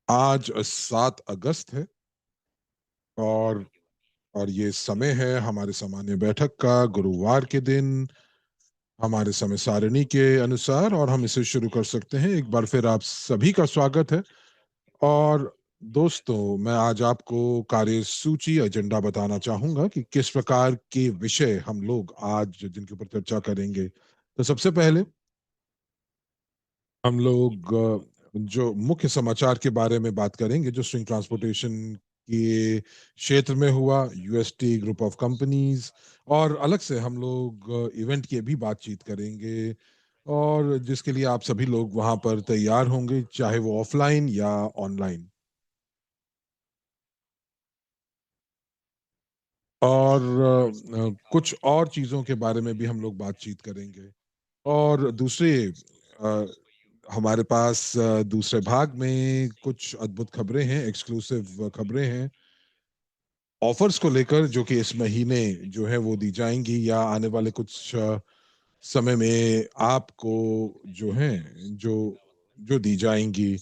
आज 7 अगस्त है और ये समय है हमारे सामान्य बैठक का गुरुवार के दिन हमारे समय सारिणी के अनुसार और हम इसे शुरू कर सकते हैं। एक बार फिर आप सभी का स्वागत है और दोस्तों मैं आज आपको कार्यसूची एजेंडा बताना चाहूँगा कि किस प्रकार के विषय हम लोग आज जिनके ऊपर चर्चा करेंगे। तो सबसे पहले हम लोग जो मुख्य समाचार के बारे में बात करेंगे जो स्ट्रिंग ट्रांसपोर्टेशन के क्षेत्र में हुआ, यूएसटी ग्रुप ऑफ कंपनीज और अलग से हम लोग इवेंट की भी बातचीत करेंगे और जिसके लिए आप सभी लोग वहां पर तैयार होंगे, चाहे वो ऑफलाइन या ऑनलाइन। और कुछ और चीजों के बारे में भी हम लोग बातचीत करेंगे और दूसरे अ, हमारे पास दूसरे भाग में कुछ अद्भुत खबरें हैं, एक्सक्लूसिव खबरें हैं ऑफर्स को लेकर जो कि इस महीने जो है वो दी जाएंगी या आने वाले कुछ समय में आपको जो है जो जो दी जाएंगी।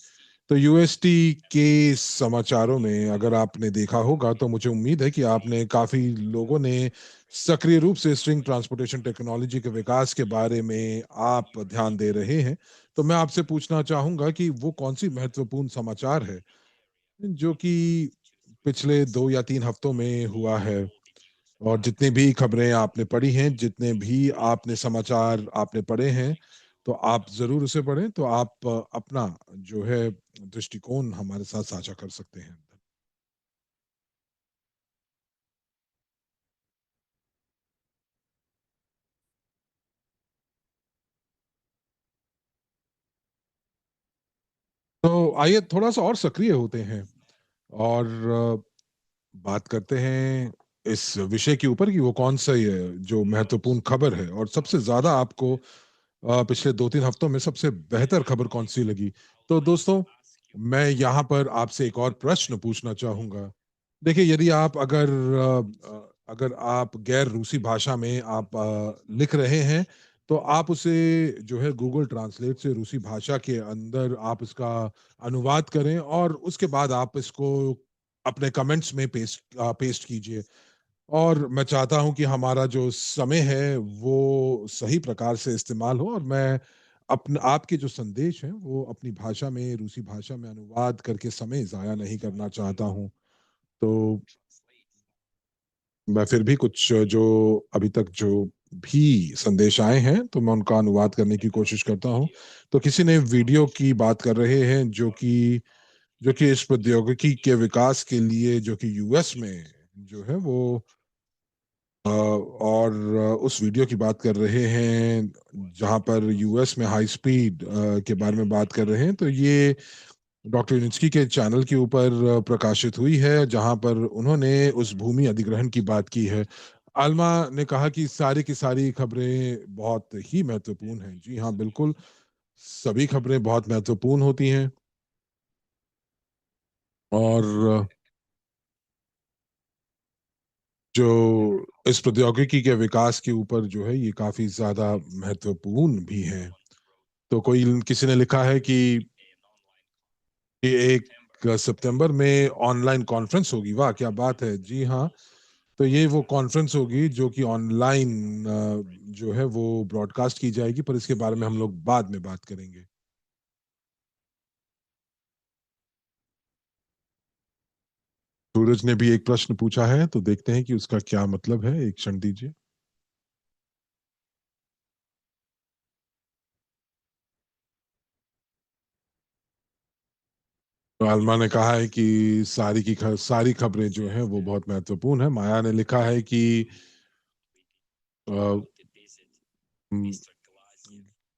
तो यूएसटी के समाचारों में अगर आपने देखा होगा तो मुझे उम्मीद है कि आपने काफी लोगों ने सक्रिय रूप से स्ट्रिंग ट्रांसपोर्टेशन टेक्नोलॉजी के विकास के बारे में आप ध्यान दे रहे हैं। तो मैं आपसे पूछना चाहूंगा कि वो कौन सी महत्वपूर्ण समाचार है जो कि पिछले 2 या 3 हफ्तों में हुआ है और जितनी भी खबरें आपने पढ़ी हैं, जितने भी आपने समाचार आपने पढ़े हैं, तो आप ज़रूर उसे पढ़ें, तो आप अपना जो है दृष्टिकोण हमारे साथ साझा कर सकते हैं। तो आइए थोड़ा सा और सक्रिय होते हैं और बात करते हैं इस विषय के ऊपर कि वो कौन सा ये जो महत्वपूर्ण खबर है और सबसे ज़्यादा आपको पिछले 2-3 हफ्तों में सबसे बेहतर खबर कौन सी लगी। तो दोस्तों मैं यहाँ पर आपसे एक और प्रश्न पूछना चाहूंगा। देखिए यदि आप अगर आप गैर रूसी भाषा में आप लिख रहे हैं तो आप उसे जो है गूगल ट्रांसलेट से रूसी भाषा के अंदर आप इसका अनुवाद करें और उसके बाद आप इसको अपने कमेंट्स में पेस्ट कीजिए। और मैं चाहता हूं कि हमारा जो समय है वो सही प्रकार से इस्तेमाल हो और मैं अपने आपके जो संदेश हैं वो अपनी भाषा में रूसी भाषा में अनुवाद करके समय जाया नहीं करना चाहता हूं। तो मैं फिर भी कुछ जो अभी तक जो भी संदेश आए हैं तो मैं उनका अनुवाद करने की कोशिश करता हूं। तो किसी ने वीडियो की बात कर रहे हैं जो कि इस प्रौद्योगिकी के विकास के लिए जो कि यूएस में जो है वो और उस वीडियो की बात कर रहे हैं जहां पर यूएस में हाई स्पीड के बारे में बात कर रहे हैं। तो ये डॉक्टर यूनिस्की के चैनल के ऊपर प्रकाशित हुई है जहां पर उन्होंने उस भूमि अधिग्रहण की बात की है। आलमा ने कहा कि सारी की सारी खबरें बहुत ही महत्वपूर्ण हैं। जी हाँ, बिल्कुल, सभी खबरें बहुत महत्वपूर्ण होती हैं और जो इस प्रौद्योगिकी के विकास के ऊपर जो है ये काफी ज्यादा महत्वपूर्ण भी है। तो कोई किसी ने लिखा है कि 1 सितंबर में ऑनलाइन कॉन्फ्रेंस होगी। वाह क्या बात है, जी हाँ। तो ये वो कॉन्फ्रेंस होगी जो कि ऑनलाइन जो है वो ब्रॉडकास्ट की जाएगी, पर इसके बारे में हम लोग बाद में बात करेंगे। सूरज ने भी एक प्रश्न पूछा है तो देखते हैं कि उसका क्या मतलब है, एक क्षण दीजिए। तो आलमा ने कहा है कि सारी खबरें जो हैं वो बहुत महत्वपूर्ण है। माया ने लिखा है कि अ,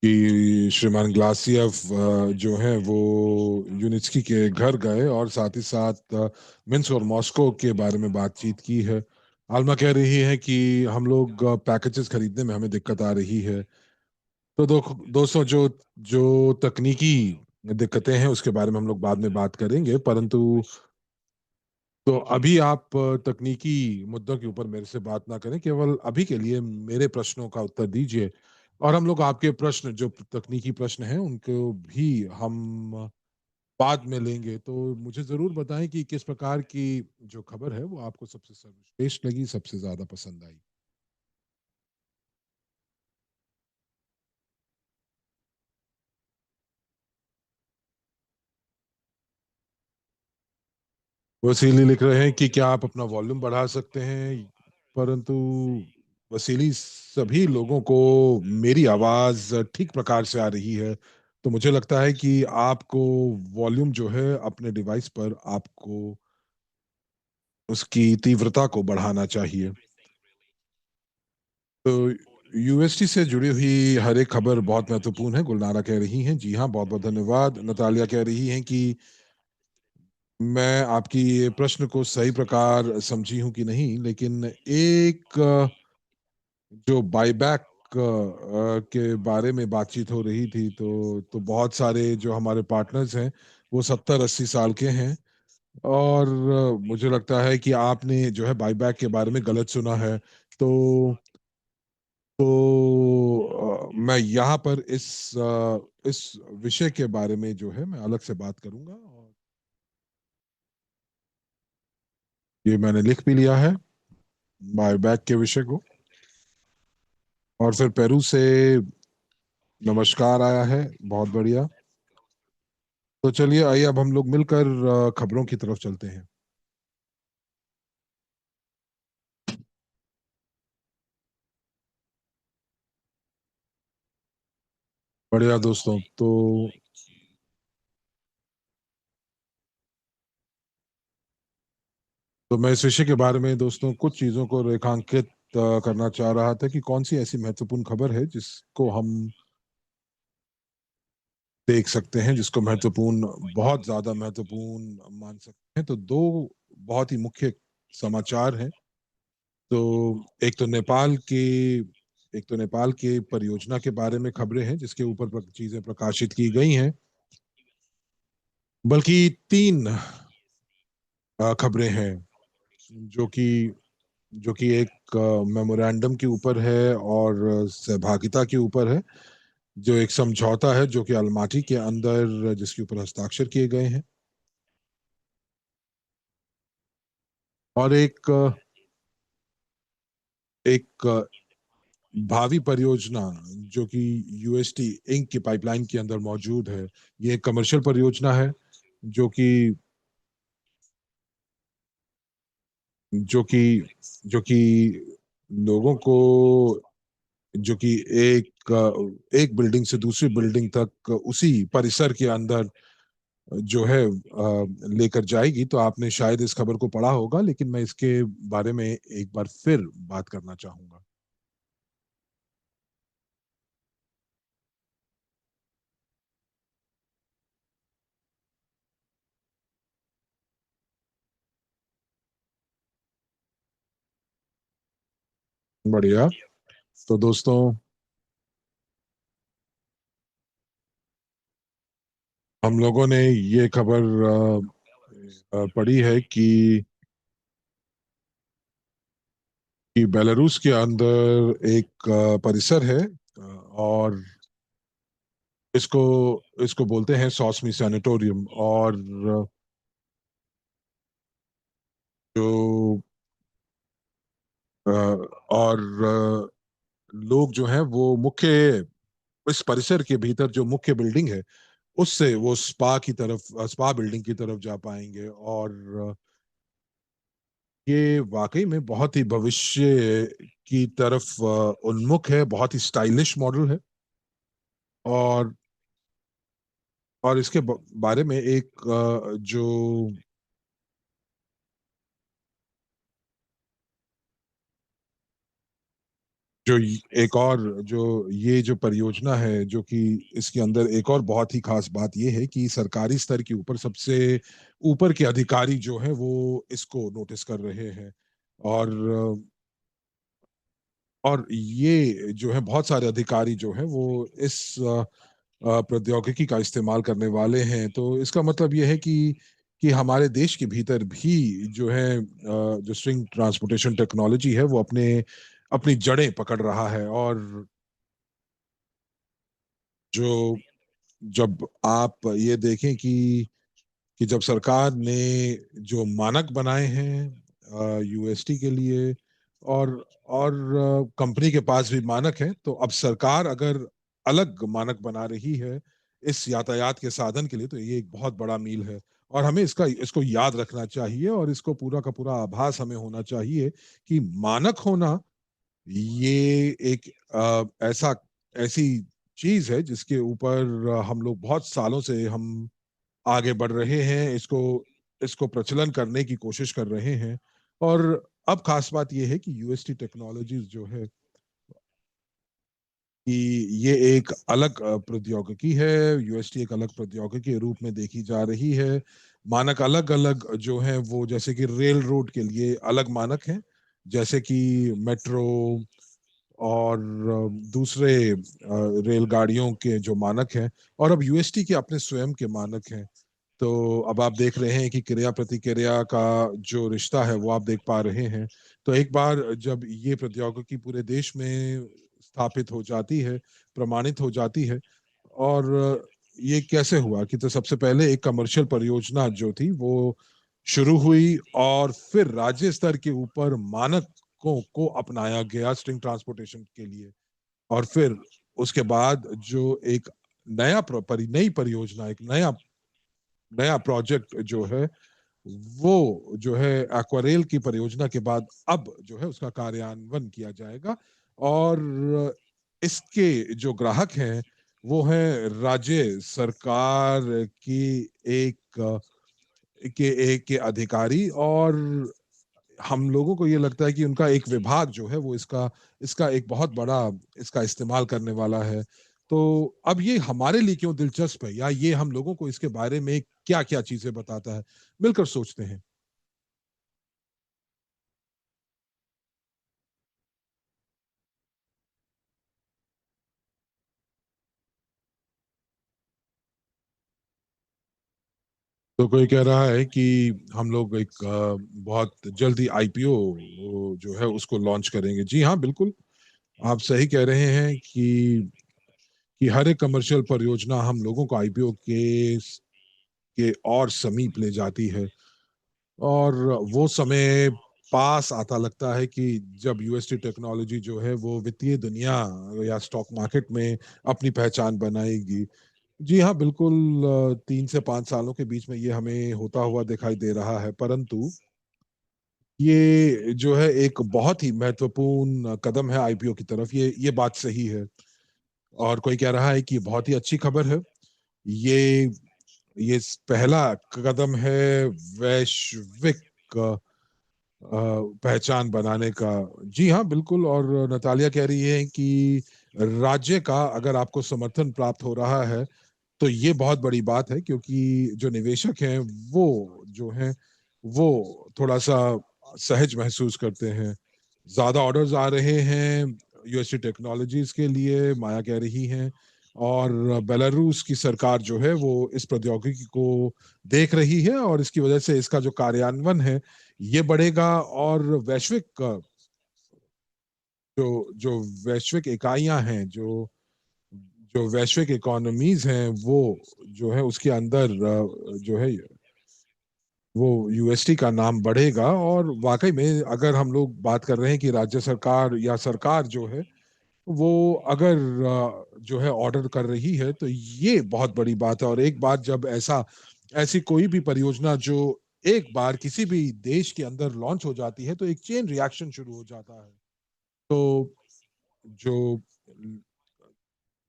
कि श्रीमान ग्लासियव जो है वो यूनिस्की के घर गए और साथ ही साथ मिन्स्क और मॉस्को के बारे में बातचीत की है। आलमा कह रही है कि हम लोग पैकेजेस खरीदने में हमें दिक्कत आ रही है। तो दोस्तों जो जो तकनीकी दिक्कतें हैं उसके बारे में हम लोग बाद में बात करेंगे, परंतु तो अभी आप तकनीकी मुद्दों के ऊपर मेरे से बात ना करें, केवल अभी के लिए मेरे प्रश्नों का उत्तर दीजिए और हम लोग आपके प्रश्न जो तकनीकी प्रश्न हैं उनको भी हम बाद में लेंगे। तो मुझे ज़रूर बताएँ कि किस प्रकार की जो खबर है वो आपको सबसे सर्वश्रेष्ठ लगी, सबसे ज़्यादा पसंद आई? वसीली लिख रहे हैं कि क्या आप अपना वॉल्यूम बढ़ा सकते हैं? परंतु वसीली, सभी लोगों को मेरी आवाज़ ठीक प्रकार से आ रही है। तो मुझे लगता है कि आपको वॉल्यूम जो है अपने डिवाइस पर आपको उसकी तीव्रता को बढ़ाना चाहिए। तो यूएसटी से जुड़ी हुई हर एक खबर बहुत महत्वपूर्ण है, गुलनारा कह रही हैं। जी हाँ, बहुत-बहुत धन्यवाद। नतालिया कह रही हैं कि मैं आपकी ये प्रश्न को सही प्रकार समझी हूँ कि नहीं, लेकिन एक जो बायबैक के बारे में बातचीत हो रही थी, तो बहुत सारे जो हमारे पार्टनर्स हैं, वो 70-80 साल के हैं और मुझे लगता है कि आपने जो है बायबैक के बारे में गलत सुना है। तो मैं यहाँ पर इस विषय के बारे में जो है मैं अलग से बात करूँगा और ये मैंने लिख भी लिया है, बायबैक के विषय को। और फिर पेरू से नमस्कार आया है, बहुत बढ़िया। तो चलिए आइए अब हम लोग मिलकर खबरों की तरफ चलते हैं। बढ़िया दोस्तों, तो मैं इस विषय के बारे में दोस्तों कुछ चीज़ों को रेखांकित करना चाह रहा था कि कौन सी ऐसी महत्वपूर्ण खबर है जिसको हम देख सकते हैं, जिसको महत्वपूर्ण, बहुत ज़्यादा महत्वपूर्ण मान सकते हैं। तो 2 बहुत ही मुख्य समाचार हैं। तो एक तो नेपाल के एक तो नेपाल के परियोजना के बारे में खबरें हैं जिसके ऊपर चीज़ें प्रकाशित की गई हैं। बल्कि 3 खबरें हैं जो कि जो कि एक मेमोरेंडम के ऊपर है और सहभागिता के ऊपर है, जो एक समझौता है जो कि अलमाटी के अंदर जिसके ऊपर हस्ताक्षर किए गए हैं। और एक भावी परियोजना जो कि यूएसटी इंक की पाइपलाइन के अंदर मौजूद है। ये एक कमर्शियल परियोजना है जो कि जो कि जो कि लोगों को, जो कि एक बिल्डिंग से दूसरी बिल्डिंग तक उसी परिसर के अंदर जो है लेकर जाएगी। तो आपने शायद इस खबर को पढ़ा होगा, लेकिन मैं इसके बारे में एक बार फिर बात करना चाहूंगा। बढ़िया। तो दोस्तों, हम लोगों ने ये खबर पढ़ी है कि बेलारूस के अंदर एक परिसर है और इसको इसको बोलते हैं सॉसमी सैनिटोरियम। और जो अ, और लोग जो हैं वो मुख्य इस परिसर के भीतर जो मुख्य बिल्डिंग है उससे वो स्पा बिल्डिंग की तरफ जा पाएंगे। और ये वाकई में बहुत ही भविष्य की तरफ उन्मुख है, बहुत ही स्टाइलिश मॉडल है। और इसके बारे में एक एक और जो ये जो परियोजना है, जो कि इसके अंदर एक और बहुत ही खास बात ये है कि सरकारी स्तर के ऊपर सबसे ऊपर के अधिकारी जो हैं वो इसको नोटिस कर रहे हैं। और ये जो है बहुत सारे अधिकारी जो हैं वो इस प्रौद्योगिकी का इस्तेमाल करने वाले हैं। तो इसका मतलब ये है कि हमारे देश के भीतर भी जो है जो स्ट्रिंग ट्रांसपोर्टेशन टेक्नोलॉजी है वो अपनी जड़ें पकड़ रहा है। और जो जब आप ये देखें कि कि जब सरकार ने जो मानक बनाए हैं यूएसटी के लिए, और कंपनी के पास भी मानक है, तो अब सरकार अगर अलग मानक बना रही है इस यातायात के साधन के लिए, तो ये एक बहुत बड़ा मील है। और हमें इसको याद रखना चाहिए, और इसको पूरा का पूरा आभास हमें होना चाहिए कि मानक होना ये एक ऐसा ऐसी चीज है जिसके ऊपर हम लोग बहुत सालों से हम आगे बढ़ रहे हैं, इसको इसको प्रचलन करने की कोशिश कर रहे हैं। और अब खास बात यह है कि यूएसटी टेक्नोलॉजीज जो है कि ये एक अलग प्रौद्योगिकी है। यूएसटी एक अलग प्रौद्योगिकी के रूप में देखी जा रही है। मानक अलग अलग जो हैं वो, जैसे कि रेल रोड के लिए अलग मानक हैं, जैसे कि मेट्रो और दूसरे रेलगाड़ियों के जो मानक हैं। और अब यूएसटी के अपने स्वयं के मानक हैं। तो अब आप देख रहे हैं कि क्रिया प्रतिक्रिया का जो रिश्ता है वो आप देख पा रहे हैं। तो एक बार जब ये प्रौद्योगिकी पूरे देश में स्थापित हो जाती है, प्रमाणित हो जाती है, और ये कैसे हुआ कि तो सबसे पहले एक कमर्शियल परियोजना जो थी वो शुरू हुई, और फिर राज्य स्तर के ऊपर मानकों को अपनाया गया स्ट्रिंग ट्रांसपोर्टेशन के लिए। और फिर उसके बाद जो एक नई परियोजना, एक नया नया प्रोजेक्ट जो है वो जो है एक्वारेल की परियोजना के बाद अब जो है उसका कार्यान्वयन किया जाएगा। और इसके जो ग्राहक हैं वो है राज्य सरकार की एक एक के अधिकारी। और हम लोगों को ये लगता है कि उनका एक विभाग जो है वो इसका इसका एक बहुत बड़ा इसका इस्तेमाल करने वाला है। तो अब ये हमारे लिए क्यों दिलचस्प है, या ये हम लोगों को इसके बारे में क्या क्या चीजें बताता है, मिलकर सोचते हैं। तो कोई कह रहा है कि हम लोग एक बहुत जल्दी आईपीओ जो है उसको लॉन्च करेंगे। जी हाँ, बिल्कुल, आप सही कह रहे हैं कि हर एक कमर्शियल परियोजना हम लोगों को आईपीओ के और समीप ले जाती है। और वो समय पास आता लगता है कि जब यूएसटी टेक्नोलॉजी जो है वो वित्तीय दुनिया या स्टॉक मार्केट में अपनी पहचान बनाएगी। जी हाँ, बिल्कुल, 3 से 5 सालों के बीच में ये हमें होता हुआ दिखाई दे रहा है, परंतु ये जो है एक बहुत ही महत्वपूर्ण कदम है आईपीओ की तरफ, ये बात सही है। और कोई कह रहा है कि ये बहुत ही अच्छी खबर है। ये ये पहला कदम है वैश्विक पहचान बनाने का। जी हाँ, बिल्कुल। और नतालिया कह रही है कि राज्य का अगर आपको समर्थन प्राप्त हो रहा है तो ये बहुत बड़ी बात है, क्योंकि जो निवेशक हैं वो जो हैं वो थोड़ा सा सहज महसूस करते हैं। ज्यादा ऑर्डर्स आ रहे हैं यूएसटी टेक्नोलॉजीज के लिए, माया कह रही हैं। और बेलारूस की सरकार जो है वो इस प्रौद्योगिकी को देख रही है, और इसकी वजह से इसका जो कार्यान्वयन है ये बढ़ेगा। और वैश्विक जो जो वैश्विक इकाइयां हैं, जो वैश्विक इकोनॉमीज हैं, वो जो है उसके अंदर जो है वो यूएसटी का नाम बढ़ेगा। और वाकई में अगर हम लोग बात कर रहे हैं कि राज्य सरकार या सरकार जो है वो अगर जो है ऑर्डर कर रही है, तो ये बहुत बड़ी बात है। और एक बार जब ऐसी कोई भी परियोजना जो एक बार किसी भी देश के अंदर लॉन्च हो जाती है, तो एक चेन रिएक्शन शुरू हो जाता है। तो जो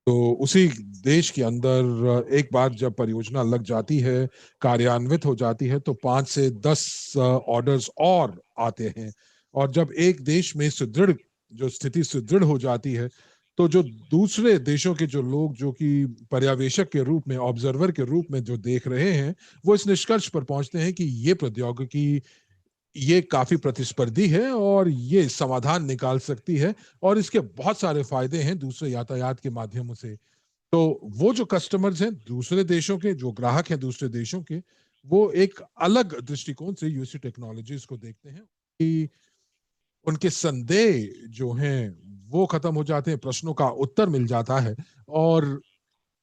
तो उसी देश के अंदर एक बार जब परियोजना लग जाती है, कार्यान्वित हो जाती है, तो 5 से 10 ऑर्डर्स और आते हैं। और जब एक देश में सुदृढ़ जो स्थिति सुदृढ़ हो जाती है, तो जो दूसरे देशों के जो लोग जो कि पर्यवेक्षक के रूप में, ऑब्जर्वर के रूप में जो देख रहे हैं, वो इस निष्कर्ष पर पहुंचते हैं कि ये प्रौद्योगिकी ये काफी प्रतिस्पर्धी है और ये समाधान निकाल सकती है, और इसके बहुत सारे फायदे हैं दूसरे यातायात के माध्यमों से। तो वो जो कस्टमर्स हैं दूसरे देशों के, जो ग्राहक हैं दूसरे देशों के, वो एक अलग दृष्टिकोण से यूएससी टेक्नोलॉजीज को देखते हैं कि उनके संदेह जो हैं वो खत्म हो जाते हैं, प्रश्नों का उत्तर मिल जाता है। और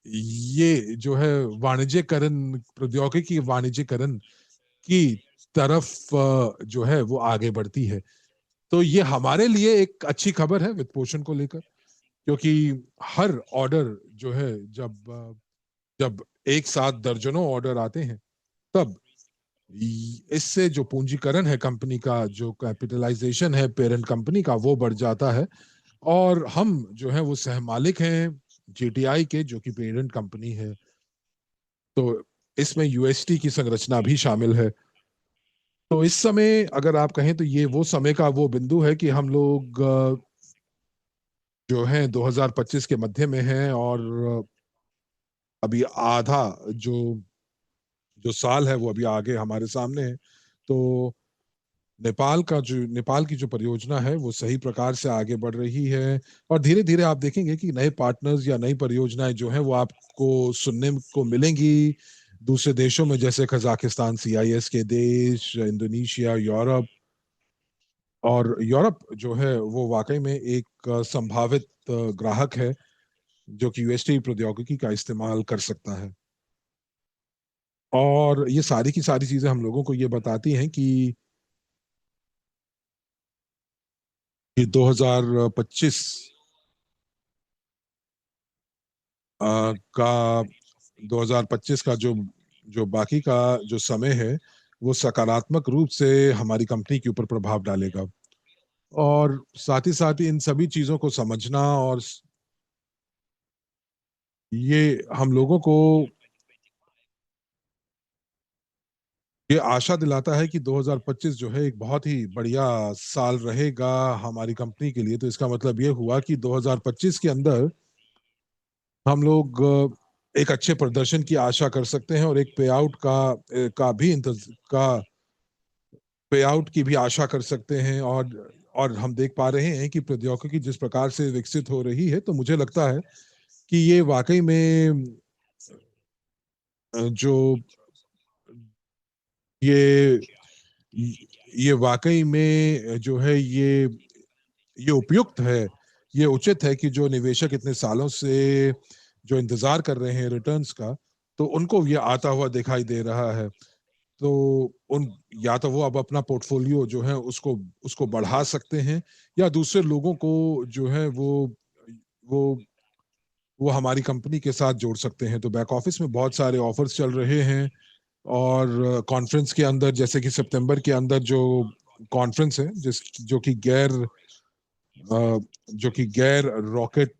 ये जो है वाणिज्यकरण, प्रौद्योगिकी वाणिज्यकरण की तरफ जो है वो आगे बढ़ती है। तो ये हमारे लिए एक अच्छी खबर है वित्त पोषण को लेकर, क्योंकि हर ऑर्डर जो है, जब एक साथ दर्जनों ऑर्डर आते हैं, तब इससे जो पूंजीकरण है कंपनी का, जो कैपिटलाइजेशन है पेरेंट कंपनी का, वो बढ़ जाता है। और हम जो है वो सहमालिक हैं जीटीआई के, जो कि पेरेंट कंपनी है। तो इसमें यूएसटी की संरचना भी शामिल है। तो इस समय अगर आप कहें तो ये वो समय का वो बिंदु है कि हम लोग जो है 2025 के मध्य में हैं, और अभी आधा जो जो साल है वो अभी आगे हमारे सामने है। तो नेपाल की जो परियोजना है वो सही प्रकार से आगे बढ़ रही है। और धीरे धीरे आप देखेंगे कि नए पार्टनर्स या नई परियोजनाएं जो है वो आपको सुनने को मिलेंगी दूसरे देशों में, जैसे कजाकिस्तान, सीआईएस के देश, इंडोनेशिया, यूरोप। और यूरोप जो है वो वाकई में एक संभावित ग्राहक है जो कि यूएसटी प्रौद्योगिकी का इस्तेमाल कर सकता है। और ये सारी की सारी चीजें हम लोगों को ये बताती हैं कि 2025 का 2025 का जो जो बाकी का जो समय है वो सकारात्मक रूप से हमारी कंपनी के ऊपर प्रभाव डालेगा। और साथ ही इन सभी चीजों को समझना, और ये हम लोगों को ये आशा दिलाता है कि 2025 जो है एक बहुत ही बढ़िया साल रहेगा हमारी कंपनी के लिए। तो इसका मतलब ये हुआ कि 2025 के अंदर हम लोग एक अच्छे प्रदर्शन की आशा कर सकते हैं, और एक पे आउट का भी का पे आउट की भी आशा कर सकते हैं। और हम देख पा रहे हैं कि प्रौद्योगिकी जिस प्रकार से विकसित हो रही है, तो मुझे लगता है कि ये वाकई में जो ये ये वाकई में जो है ये उपयुक्त है, ये उचित है कि जो निवेशक इतने सालों से जो इंतजार कर रहे हैं रिटर्न्स का, तो उनको ये आता हुआ दिखाई दे रहा है। तो उन या तो वो अब अपना पोर्टफोलियो जो है उसको उसको बढ़ा सकते हैं, या दूसरे लोगों को जो है वो वो हमारी कंपनी के साथ जोड़ सकते हैं। तो बैक ऑफिस में बहुत सारे ऑफर्स चल रहे हैं। और कॉन्फ्रेंस के अंदर, जैसे कि सितंबर के अंदर जो कॉन्फ्रेंस है, जिस जो कि गैर रॉकेट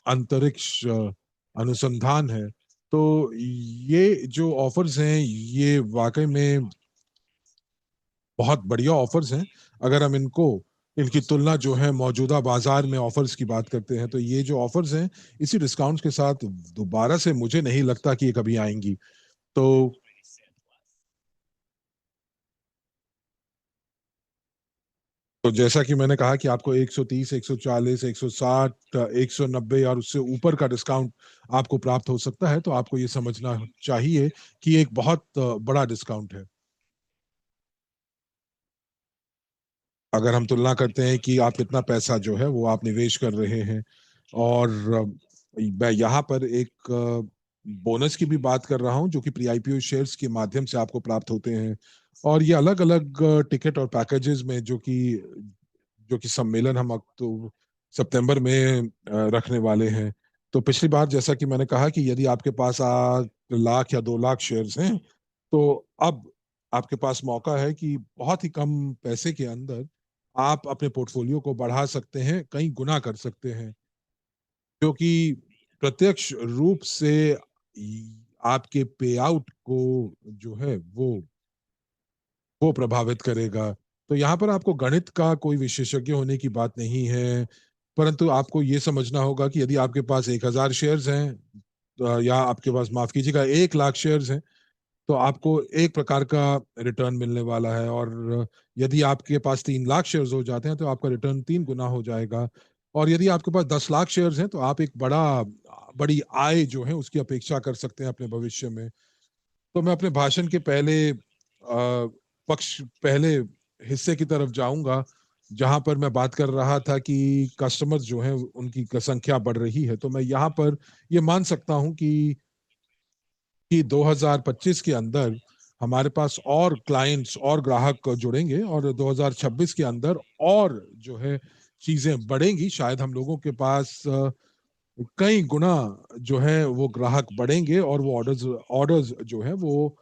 अंतरिक्ष अनुसंधान है, तो ये जो ऑफर्स हैं ये वाकई में बहुत बढ़िया ऑफर्स हैं। अगर हम इनकी तुलना जो है मौजूदा बाजार में ऑफर्स की बात करते हैं, तो ये जो ऑफर्स हैं इसी डिस्काउंट्स के साथ दोबारा से मुझे नहीं लगता कि ये कभी आएंगी। तो जैसा कि मैंने कहा कि आपको 130, 140, 160, 190 और उससे ऊपर का डिस्काउंट आपको प्राप्त हो सकता है। तो आपको ये समझना चाहिए कि एक बहुत बड़ा डिस्काउंट है। अगर हम तुलना करते हैं कि आप कितना पैसा जो है वो आप निवेश कर रहे हैं। और मैं यहाँ पर एक बोनस की भी बात कर रहा हूँ, जो कि प्री आईपीओ शेयर्स के माध्यम से आपको प्राप्त होते हैं। और ये अलग अलग टिकट और पैकेजेस में, जो कि सम्मेलन हम अक्टूबर सितंबर में रखने वाले हैं। तो पिछली बार जैसा कि मैंने कहा कि यदि आपके पास 8 लाख या 2 लाख शेयर्स हैं, तो अब आपके पास मौका है कि बहुत ही कम पैसे के अंदर आप अपने पोर्टफोलियो को बढ़ा सकते हैं, कई गुना कर सकते हैं, जो कि प्रत्यक्ष रूप से आपके पे आउट को जो है वो प्रभावित करेगा। तो यहाँ पर आपको गणित का कोई विशेषज्ञ होने की बात नहीं है, परंतु आपको ये समझना होगा कि यदि आपके पास 1,000 शेयर्स हैं, या आपके पास, माफ कीजिएगा, 1 लाख शेयर्स हैं, तो आपको एक प्रकार का रिटर्न मिलने वाला है। और यदि आपके पास 3 लाख शेयर्स हो जाते हैं तो आपका रिटर्न 3 गुना हो जाएगा। और यदि आपके पास 10 लाख शेयर्स हैं तो आप एक बड़ी आय जो है उसकी अपेक्षा कर सकते हैं अपने भविष्य में। तो मैं अपने भाषण के पहले हिस्से की तरफ जाऊंगा, जहां पर मैं बात कर रहा था कि कस्टमर्स जो हैं उनकी संख्या बढ़ रही है, तो मैं यहाँ पर ये मान सकता हूँ कि 2025 के अंदर हमारे पास और क्लाइंट्स और ग्राहक जुड़ेंगे, और 2026 के अंदर और जो है चीजें बढ़ेंगी। शायद हम लोगों के पास कई गुना जो है वो ग्राहक बढ़ेंगे, और वो ऑर्डर्स ऑर्डर्स जो है वो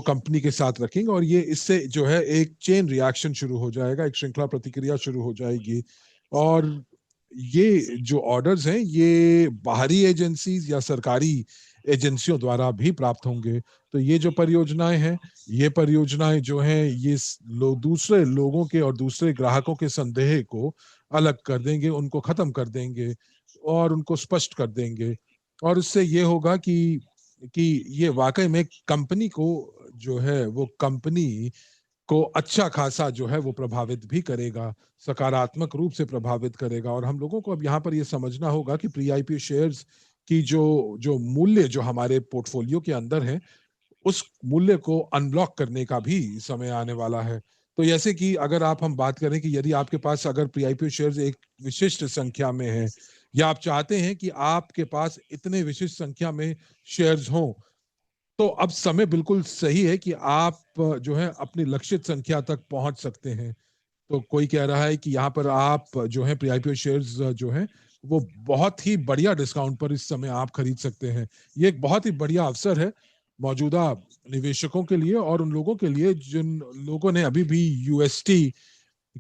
कंपनी के साथ रखेंगे, और ये इससे जो है एक चेन रिएक्शन शुरू हो जाएगा, एक श्रृंखला प्रतिक्रिया शुरू हो जाएगी। और ये जो ऑर्डर्स हैं ये बाहरी एजेंसीज या सरकारी एजेंसियों द्वारा भी प्राप्त होंगे। तो ये जो परियोजनाएं हैं, ये परियोजनाएं जो हैं ये दूसरे लोगों के और दूसरे ग्राहकों के संदेह को अलग कर देंगे, उनको खत्म कर देंगे और उनको स्पष्ट कर देंगे। और इससे ये होगा कि ये वाकई में कंपनी को जो है वो कंपनी को अच्छा खासा जो है वो प्रभावित भी करेगा, सकारात्मक रूप से प्रभावित करेगा। और हम लोगों को अब यहाँ पर ये समझना होगा कि प्री आईपीओ शेयर्स की जो जो मूल्य जो हमारे पोर्टफोलियो के अंदर है, उस मूल्य को अनब्लॉक करने का भी समय आने वाला है। तो जैसे कि अगर आप हम बात करें कि यदि आपके पास अगर पीआईपीओ शेयर्स एक विशिष्ट संख्या में है, या आप चाहते हैं कि आपके पास इतने विशिष्ट संख्या में शेयर्स हों, तो अब समय बिल्कुल सही है कि आप जो है अपनी लक्षित संख्या तक पहुंच सकते हैं। तो कोई कह रहा है कि यहाँ पर आप जो है पीआईपीओ शेयर्स जो है वो बहुत ही बढ़िया डिस्काउंट पर इस समय आप खरीद सकते हैं। ये एक बहुत ही बढ़िया अवसर है मौजूदा निवेशकों के लिए, और उन लोगों के लिए जिन लोगों ने अभी भी यूएसटी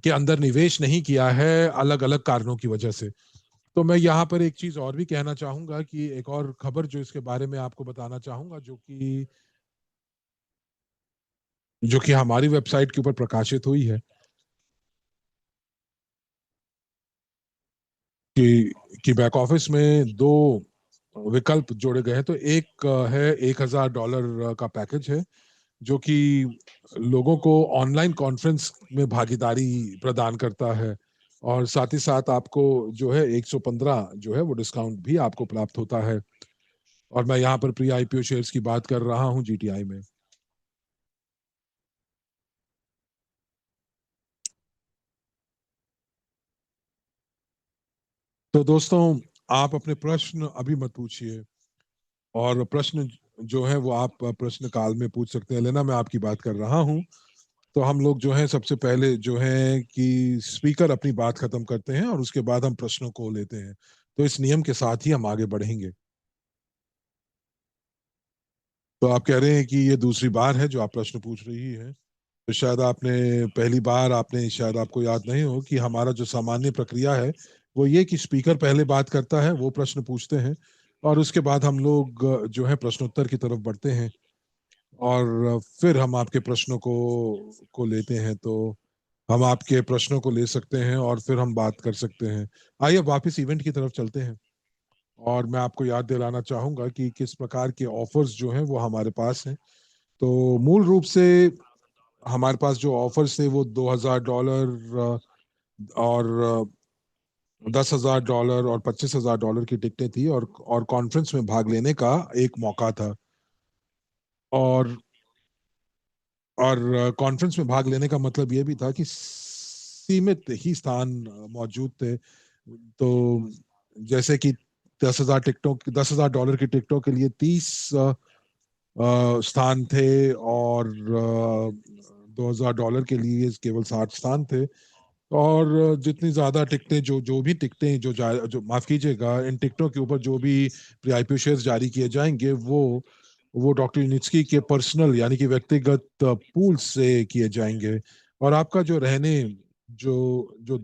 के अंदर निवेश नहीं किया है अलग अलग कारणों की वजह से। तो मैं यहाँ पर एक चीज और भी कहना चाहूंगा, कि एक और खबर जो इसके बारे में आपको बताना चाहूंगा, जो कि हमारी वेबसाइट के ऊपर प्रकाशित हुई है, कि बैक ऑफिस में दो विकल्प जोड़े गए हैं। तो एक है $1,000 का पैकेज है, जो कि लोगों को ऑनलाइन कॉन्फ्रेंस में भागीदारी प्रदान करता है, और साथ ही साथ आपको जो है 115 जो है वो डिस्काउंट भी आपको प्राप्त होता है। और मैं यहाँ पर प्री आईपीओ शेयर्स की बात कर रहा हूँ जीटीआई में। तो दोस्तों, आप अपने प्रश्न अभी मत पूछिए, और प्रश्न जो है वो आप प्रश्न काल में पूछ सकते हैं। लेना, मैं आपकी बात कर रहा हूँ। तो हम लोग जो है सबसे पहले जो है कि स्पीकर अपनी बात खत्म करते हैं, और उसके बाद हम प्रश्नों को लेते हैं। तो इस नियम के साथ ही हम आगे बढ़ेंगे। तो आप कह रहे हैं कि ये दूसरी बार है जो आप प्रश्न पूछ रही है। तो शायद आपने पहली बार आपने शायद आपको याद नहीं हो कि हमारा जो सामान्य प्रक्रिया है वो ये कि स्पीकर पहले बात करता है, वो प्रश्न पूछते हैं, और उसके बाद हम लोग जो है प्रश्नोत्तर की तरफ बढ़ते हैं, और फिर हम आपके प्रश्नों को लेते हैं। तो हम आपके प्रश्नों को ले सकते हैं और फिर हम बात कर सकते हैं। आइए वापस इवेंट की तरफ चलते हैं, और मैं आपको याद दिलाना चाहूंगा कि किस प्रकार के ऑफर्स जो हैं वो हमारे पास हैं। तो मूल रूप से हमारे पास जो ऑफर्स थे वो $2,000 और $10,000 और $25,000 की टिकटें थी, और कॉन्फ्रेंस में भाग लेने का एक मौका था। और कॉन्फ्रेंस में भाग लेने का मतलब ये भी था कि सीमित ही स्थान मौजूद थे। तो जैसे कि $10,000 की टिकटों के लिए 30 स्थान थे, और $2,000 के लिए केवल 60 स्थान थे। और जितनी ज्यादा टिकटें जो भी टिकटें जो माफ कीजिएगा, इन टिकटों के ऊपर जो भी आईपीओ शेयर्स जारी किए जाएंगे वो डॉक्टर यूनिट्सकी के पर्सनल यानी कि व्यक्तिगत पूल से किए जाएंगे। और आपका जो रहने जो जो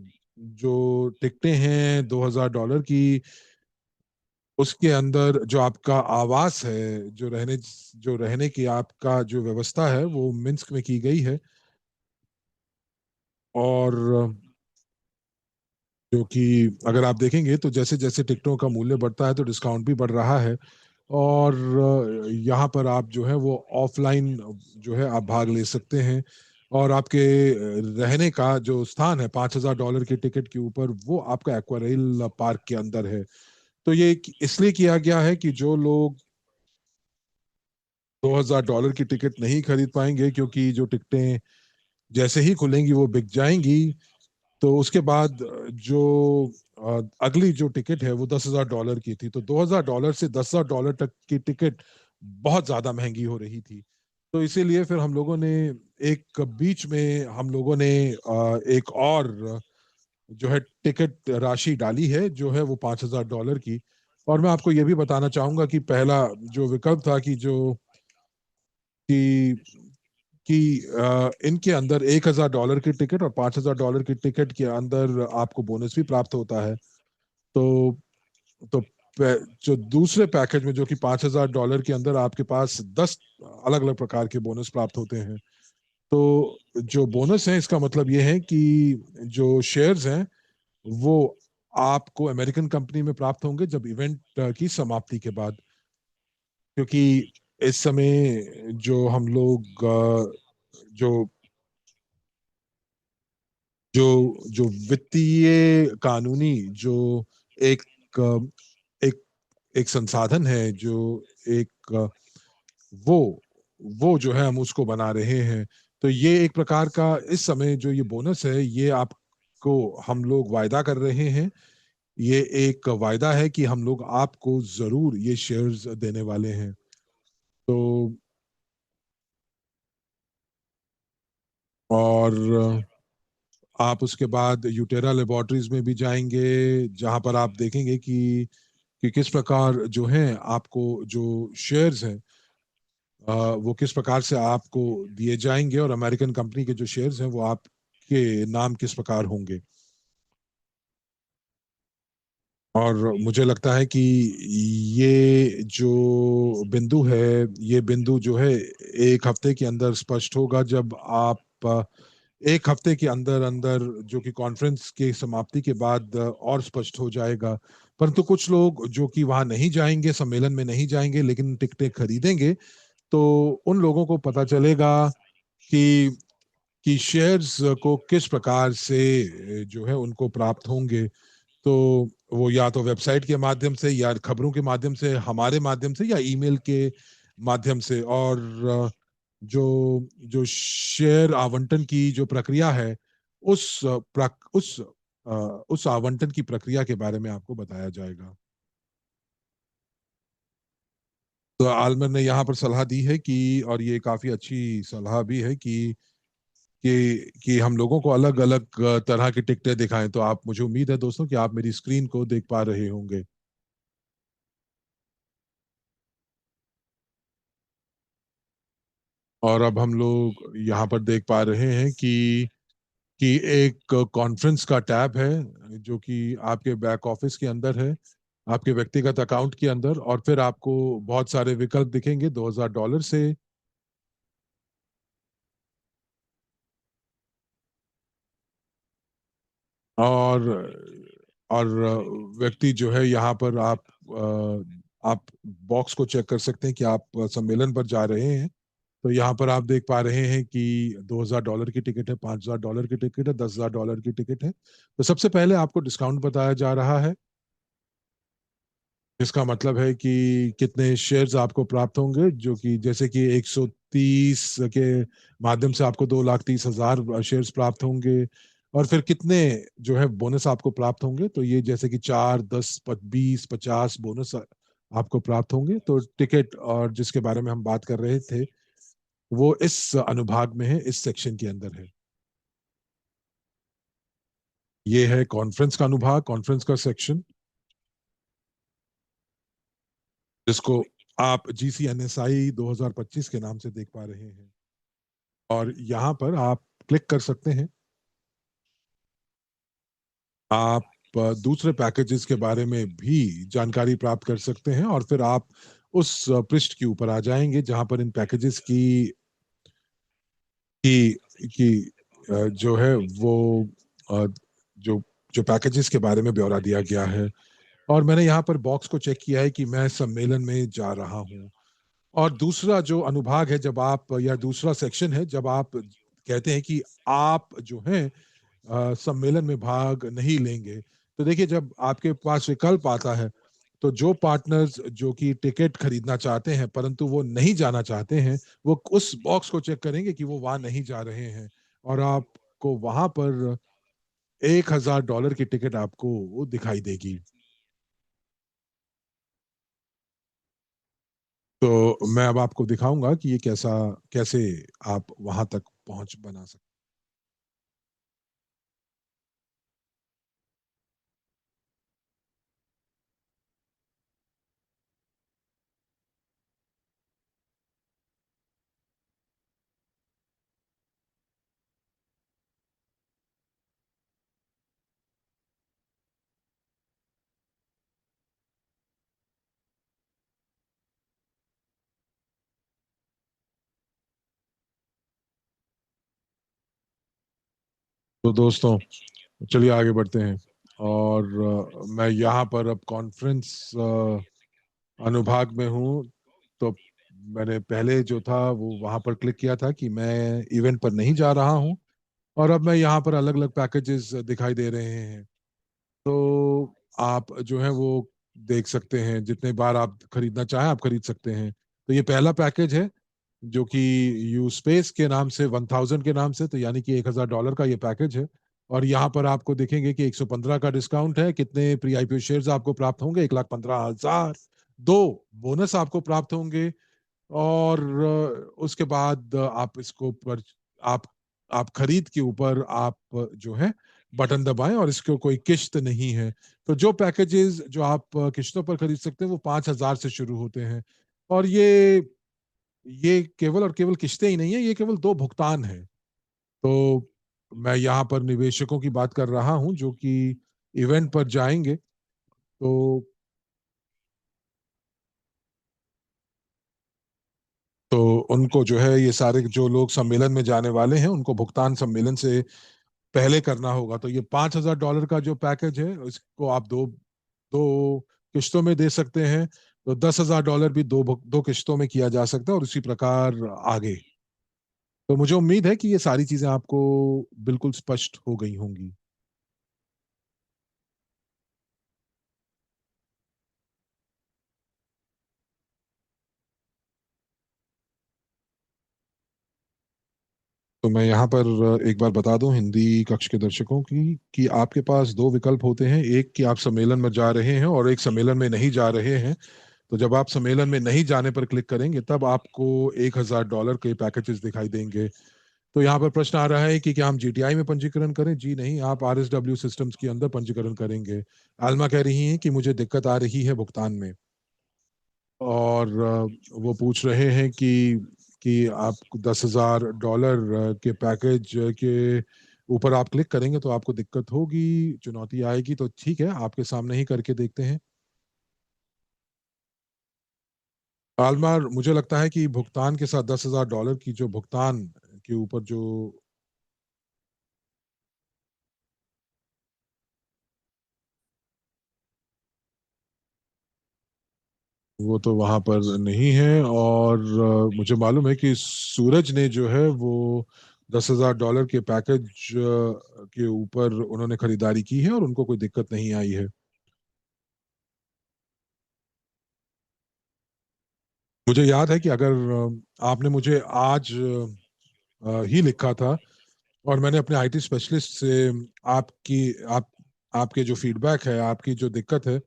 जो टिकटें हैं $2,000 की, उसके अंदर जो आपका आवास है, जो रहने की आपका जो व्यवस्था है वो मिन्स्क में की गई है। और जो कि अगर आप देखेंगे तो जैसे जैसे टिकटों का मूल्य बढ़ता है तो डिस्काउंट भी बढ़ रहा है। और यहाँ पर आप जो है वो ऑफलाइन जो है आप भाग ले सकते हैं, और आपके रहने का जो स्थान है $5,000 की टिकट के ऊपर, वो आपका एक्वारेल पार्क के अंदर है। तो ये इसलिए किया गया है कि जो लोग $2,000 की टिकट नहीं खरीद पाएंगे, क्योंकि जो टिकटें जैसे ही खुलेंगी वो बिक जाएंगी, तो उसके बाद जो अगली जो टिकट है वो $10,000 की थी। तो $2,000 से $10,000 तक की टिकट बहुत ज्यादा महंगी हो रही थी। तो इसीलिए फिर हम लोगों ने एक बीच में हम लोगों ने एक और जो है टिकट राशि डाली है, जो है वो $5,000 की। और मैं आपको ये भी बताना चाहूंगा कि पहला जो विकल्प था कि जो कि इनके अंदर $1,000 की टिकट और $5,000 की टिकट के अंदर आपको बोनस भी प्राप्त होता है। तो तो जो दूसरे पैकेज में, जो कि $5,000 के अंदर आपके पास 10 अलग अलग प्रकार के बोनस प्राप्त होते हैं। तो जो बोनस है, इसका मतलब ये है कि जो शेयर्स हैं वो आपको अमेरिकन कंपनी में प्राप्त होंगे जब इवेंट की समाप्ति के बाद। क्योंकि इस समय जो हम लोग जो जो जो वित्तीय कानूनी जो एक एक एक संसाधन है, जो एक वो वो जो है हम उसको बना रहे हैं। तो ये एक प्रकार का इस समय जो ये बोनस है, ये आपको हम लोग वायदा कर रहे हैं। ये एक वायदा है कि हम लोग आपको जरूर ये शेयर्स देने वाले हैं। तो और आप उसके बाद यूटेरा लेबोरेटरीज में भी जाएंगे, जहां पर आप देखेंगे कि किस प्रकार जो है आपको जो शेयर्स हैं वो किस प्रकार से आपको दिए जाएंगे, और अमेरिकन कंपनी के जो शेयर्स हैं वो आपके नाम किस प्रकार होंगे। और मुझे लगता है कि ये जो बिंदु है, ये बिंदु जो है एक हफ्ते के अंदर स्पष्ट होगा, जब आप एक हफ्ते के अंदर अंदर, जो कि कॉन्फ्रेंस के समाप्ति के बाद और स्पष्ट हो जाएगा। परंतु कुछ लोग जो कि वहां नहीं जाएंगे, सम्मेलन में नहीं जाएंगे, लेकिन टिकटें खरीदेंगे, तो उन लोगों को पता चलेगा कि शेयर्स को किस प्रकार से जो है उनको प्राप्त होंगे। तो वो या तो वेबसाइट के माध्यम से, या खबरों के माध्यम से, हमारे माध्यम से, या ईमेल के माध्यम से। और जो जो शेयर आवंटन की जो प्रक्रिया है, उस उस आवंटन की प्रक्रिया के बारे में आपको बताया जाएगा। तो आलमर ने यहाँ पर सलाह दी है कि, और ये काफी अच्छी सलाह भी है कि हम लोगों को अलग अलग तरह की टिकटें दिखाएं। तो आप, मुझे उम्मीद है दोस्तों कि आप मेरी स्क्रीन को देख पा रहे होंगे। और अब हम लोग यहाँ पर देख पा रहे हैं कि एक कॉन्फ्रेंस का टैब है, जो कि आपके बैक ऑफिस के अंदर है, आपके व्यक्तिगत अकाउंट के अंदर। और फिर आपको बहुत सारे विकल्प दिखेंगे $2,000 से। और व्यक्ति जो है यहाँ पर, आप बॉक्स को चेक कर सकते हैं कि आप सम्मेलन पर जा रहे हैं। तो यहाँ पर आप देख पा रहे हैं कि $2,000 की टिकट है, $5,000 की टिकट है, $10,000 की टिकट है। तो सबसे पहले आपको डिस्काउंट बताया जा रहा है, जिसका मतलब है कि कितने शेयर्स आपको प्राप्त होंगे, जो कि जैसे कि 130 के माध्यम से आपको 2,30,000 शेयर्स प्राप्त होंगे। और फिर कितने जो है बोनस आपको प्राप्त होंगे, तो ये जैसे कि 4, 10, 20, 50 बोनस आपको प्राप्त होंगे। तो टिकट और जिसके बारे में हम बात कर रहे थे, वो इस अनुभाग में है, इस सेक्शन के अंदर है। ये है कॉन्फ्रेंस का अनुभाग, कॉन्फ्रेंस का सेक्शन, जिसको आप GCNSI 2025 के नाम से देख पा रहे हैं। और यहाँ पर आप क्लिक कर सकते हैं। आप दूसरे पैकेजेस के बारे में भी जानकारी प्राप्त कर सकते हैं, और फिर आप उस पृष्ठ के ऊपर आ जाएंगे जहां पर इन पैकेजेस की जो है वो अ, जो जो पैकेजेस के बारे में ब्यौरा दिया गया है। और मैंने यहाँ पर बॉक्स को चेक किया है कि मैं सम्मेलन में जा रहा हूँ। और दूसरा जो अनुभाग है, जब आप, या दूसरा सेक्शन है, जब आप कहते हैं कि आप जो हैं सम्मेलन में भाग नहीं लेंगे, तो देखिए, जब आपके पास विकल्प आता है, तो जो पार्टनर्स जो कि टिकट खरीदना चाहते हैं परंतु वो नहीं जाना चाहते हैं, वो उस बॉक्स को चेक करेंगे कि वो वहां नहीं जा रहे हैं। और आपको वहां पर $1,000 की टिकट आपको दिखाई देगी। तो मैं अब आपको दिखाऊंगा कि ये कैसे आप वहां तक पहुंच बना सकते। तो दोस्तों, चलिए आगे बढ़ते हैं। और मैं यहाँ पर अब कॉन्फ्रेंस अनुभाग में हूँ। तो मैंने पहले जो था वो वहाँ पर क्लिक किया था कि मैं इवेंट पर नहीं जा रहा हूँ, और अब मैं यहाँ पर अलग अलग पैकेजेस दिखाई दे रहे हैं। तो आप जो है वो देख सकते हैं, जितने बार आप खरीदना चाहें आप खरीद सकते हैं। तो ये पहला पैकेज है जो कि यू स्पेस के नाम से, 1000 के नाम से, तो यानी कि $1,000 का ये पैकेज है। और यहाँ पर आपको देखेंगे कि 115 का डिस्काउंट है। कितने प्री आईपीओ शेयर्स आपको प्राप्त होंगे? 1,15,000। दो बोनस आपको प्राप्त होंगे। और उसके बाद आप इसको पर आप आप खरीद के ऊपर आप जो है बटन दबाएं, और इसको कोई किश्त नहीं है। तो जो पैकेजेस जो आप किश्तों पर खरीद सकते हैं वो 5,000 से शुरू होते हैं। और ये केवल और केवल किश्तें ही नहीं है, ये केवल दो भुगतान है। तो मैं यहाँ पर निवेशकों की बात कर रहा हूँ जो कि इवेंट पर जाएंगे। तो तो उनको जो है, ये सारे जो लोग सम्मेलन में जाने वाले हैं उनको भुगतान सम्मेलन से पहले करना होगा। तो ये $5,000 का जो पैकेज है इसको आप दो दो किश्तों में दे सकते हैं। तो $10,000 भी दो किश्तों में किया जा सकता है, और इसी प्रकार आगे। तो मुझे उम्मीद है कि ये सारी चीजें आपको बिल्कुल स्पष्ट हो गई होंगी। तो मैं यहाँ पर एक बार बता दूं हिंदी कक्ष के दर्शकों की कि आपके पास दो विकल्प होते हैं। एक कि आप सम्मेलन में जा रहे हैं, और एक सम्मेलन में नहीं जा रहे हैं। तो जब आप सम्मेलन में नहीं जाने पर क्लिक करेंगे तब आपको $1,000 के पैकेजेस दिखाई देंगे। तो यहाँ पर प्रश्न आ रहा है कि क्या हम जीटीआई में पंजीकरण करें? जी नहीं, आप आरएसडब्ल्यू सिस्टम्स के अंदर पंजीकरण करेंगे। आलमा कह रही हैं कि मुझे दिक्कत आ रही है भुगतान में। और वो पूछ रहे हैं कि आप $10,000 के पैकेज के ऊपर आप क्लिक करेंगे तो आपको दिक्कत होगी, चुनौती आएगी। तो ठीक है, आपके सामने ही करके देखते हैं। आलमार, मुझे लगता है कि भुगतान के साथ $10,000 की जो भुगतान के ऊपर जो, वो तो वहां पर नहीं है। और मुझे मालूम है कि सूरज ने जो है वो $10,000 के पैकेज के ऊपर उन्होंने खरीदारी की है और उनको कोई दिक्कत नहीं आई है। मुझे याद है कि अगर आपने मुझे आज ही लिखा था, और मैंने अपने आईटी स्पेशलिस्ट से आपकी आप आपके जो फीडबैक है, आपकी जो दिक्कत है,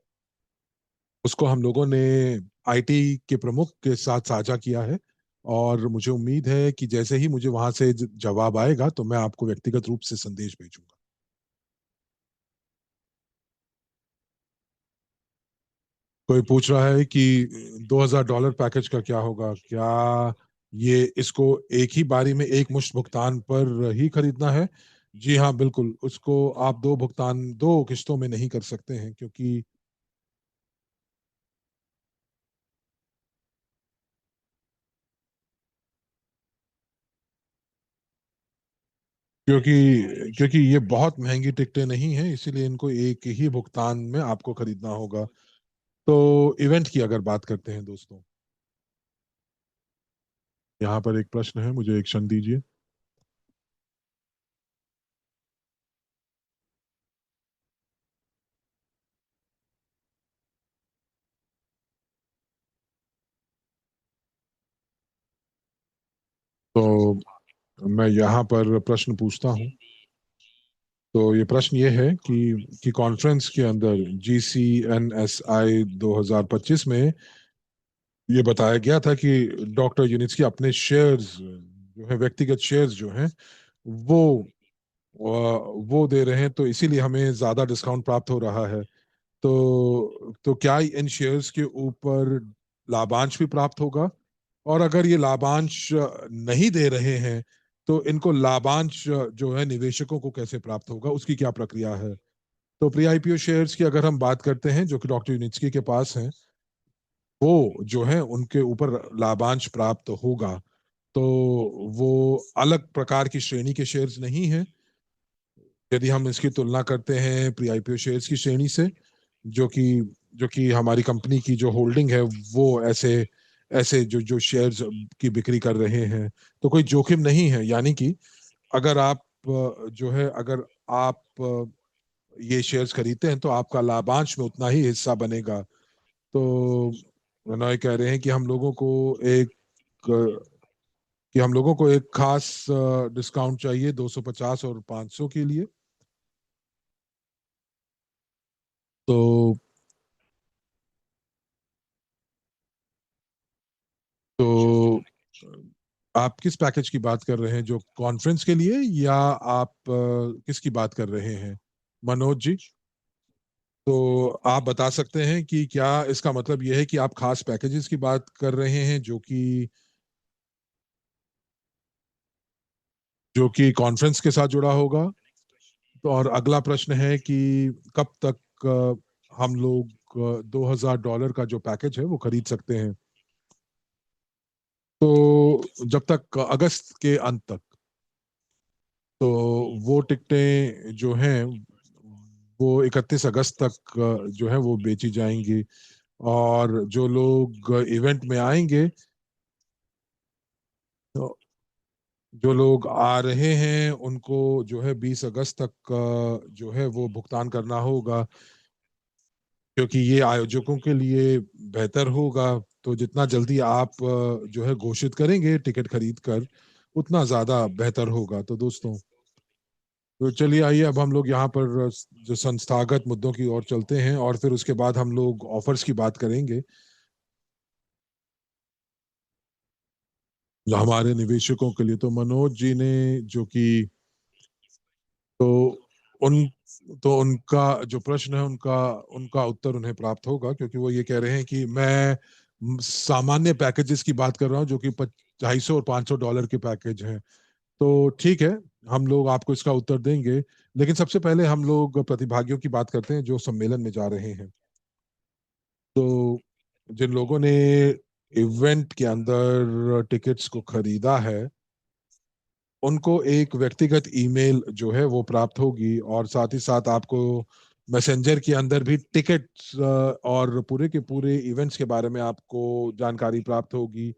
उसको हम लोगों ने आईटी के प्रमुख के साथ साझा किया है। और मुझे उम्मीद है कि जैसे ही मुझे वहां से जवाब आएगा तो मैं आपको व्यक्तिगत रूप से संदेश भेजूंगा। कोई पूछ रहा है कि $2,000 पैकेज का क्या होगा? क्या ये इसको एक ही बारी में एक मुश्त भुगतान पर ही खरीदना है? जी हाँ, बिल्कुल। उसको आप दो भुगतान, दो किस्तों में नहीं कर सकते हैं, क्योंकि ये बहुत महंगी टिकटें नहीं हैं, इसीलिए इनको एक ही भुगतान में आपको खरीदना होगा। तो इवेंट की अगर बात करते हैं दोस्तों, यहाँ पर एक प्रश्न है, मुझे एक क्षण दीजिए। तो मैं यहाँ पर प्रश्न पूछता हूँ। तो ये प्रश्न ये है कि कॉन्फ्रेंस के अंदर GCNSI 2025 में ये बताया गया था कि डॉक्टर यूनिट्स के अपने शेयर्स जो है, व्यक्तिगत शेयर्स जो हैं, वो वो दे रहे हैं, तो इसीलिए हमें ज्यादा डिस्काउंट प्राप्त हो रहा है। तो क्या इन शेयर्स के ऊपर लाभांश भी प्राप्त होगा? और अगर ये लाभांश नहीं दे रहे हैं, तो इनको लाभांश जो है निवेशकों को कैसे प्राप्त होगा, उसकी क्या प्रक्रिया है? तो प्री आईपीओ शेयर्स की अगर हम बात करते हैं, जो कि डॉक्टर यूनिट्सकी के पास हैं, वो जो है उनके ऊपर लाभांश प्राप्त होगा। तो वो अलग प्रकार की श्रेणी के शेयर्स नहीं हैं। यदि हम इसकी तुलना करते हैं प्री आईपीओ शेयर्स की श्रेणी से, जो कि जो कि हमारी कंपनी की जो होल्डिंग है, वो ऐसे ऐसे जो जो शेयर्स की बिक्री कर रहे हैं, तो कोई जोखिम नहीं है। यानी कि अगर आप जो है, अगर आप ये शेयर्स खरीदते हैं, तो आपका लाभांश में उतना ही हिस्सा बनेगा। तो रनॉय कह रहे हैं कि हम लोगों को एक खास डिस्काउंट चाहिए 250 और 500 के लिए। तो तो आप किस पैकेज की बात कर रहे हैं, जो कॉन्फ्रेंस के लिए, या आप किसकी बात कर रहे हैं, मनोज जी? तो आप बता सकते हैं कि क्या इसका मतलब यह है कि आप खास पैकेजेस की बात कर रहे हैं, जो कि कॉन्फ्रेंस के साथ जुड़ा होगा? तो और अगला प्रश्न है कि कब तक हम लोग $2,000 का जो पैकेज है वो खरीद सकते हैं? तो जब तक अगस्त के अंत तक। तो वो टिकटें जो हैं, वो 31 अगस्त तक जो है वो बेची जाएंगी। और जो लोग इवेंट में आएंगे, तो जो लोग आ रहे हैं उनको जो है 20 अगस्त तक जो है वो भुगतान करना होगा, क्योंकि ये आयोजकों के लिए बेहतर होगा। तो जितना जल्दी आप जो है घोषित करेंगे टिकट खरीद कर, उतना ज्यादा बेहतर होगा। तो दोस्तों, तो चलिए आइए अब हम लोग यहाँ पर जो संस्थागत मुद्दों की ओर चलते हैं, और फिर उसके बाद हम लोग ऑफर्स की बात करेंगे, जो हमारे निवेशकों के लिए। तो मनोज जी ने, जो कि तो उन तो उनका जो प्रश्न है, उनका उनका उत्तर उन्हें प्राप्त होगा, क्योंकि वो ये कह रहे हैं कि मैं सामान्य पैकेजेस की बात कर रहा हूँ, जो कि 250 और $500 के पैकेज हैं। तो ठीक है, हम लोग आपको इसका उत्तर देंगे, लेकिन सबसे पहले हम लोग प्रतिभागियों की बात करते हैं जो सम्मेलन में जा रहे हैं। तो जिन लोगों ने इवेंट के अंदर टिकट्स को खरीदा है, उनको एक व्यक्तिगत ईमेल जो है वो प्राप्त होगी, और साथ ही साथ आपको मैसेंजर के अंदर भी टिकट्स और पूरे के पूरे इवेंट्स के बारे में आपको जानकारी प्राप्त होगी।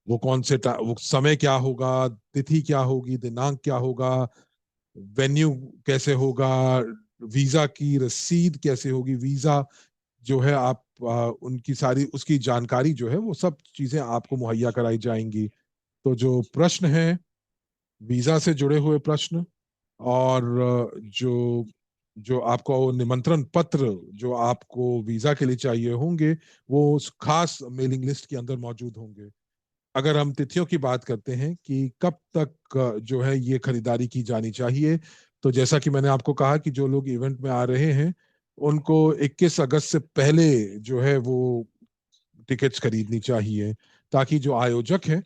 वो समय क्या होगा, तिथि क्या होगी, दिनांक क्या होगा, वेन्यू कैसे होगा, वीजा की रसीद कैसे होगी, वीजा जो है आप उनकी सारी उसकी जानकारी जो है, वो सब चीजें आपको मुहैया कराई जाएंगी। तो जो प्रश्न है, वीजा से जुड़े हुए प्रश्न, और जो जो आपको निमंत्रण पत्र जो आपको वीजा के लिए चाहिए होंगे, वो उस खास मेलिंग लिस्ट के अंदर मौजूद होंगे। अगर हम तिथियों की बात करते हैं कि कब तक जो है ये खरीदारी की जानी चाहिए, तो जैसा कि मैंने आपको कहा कि जो लोग इवेंट में आ रहे हैं, उनको 21 अगस्त से पहले जो है वो टिकट्स खरीदनी चाहिए, ताकि जो आयोजक हैं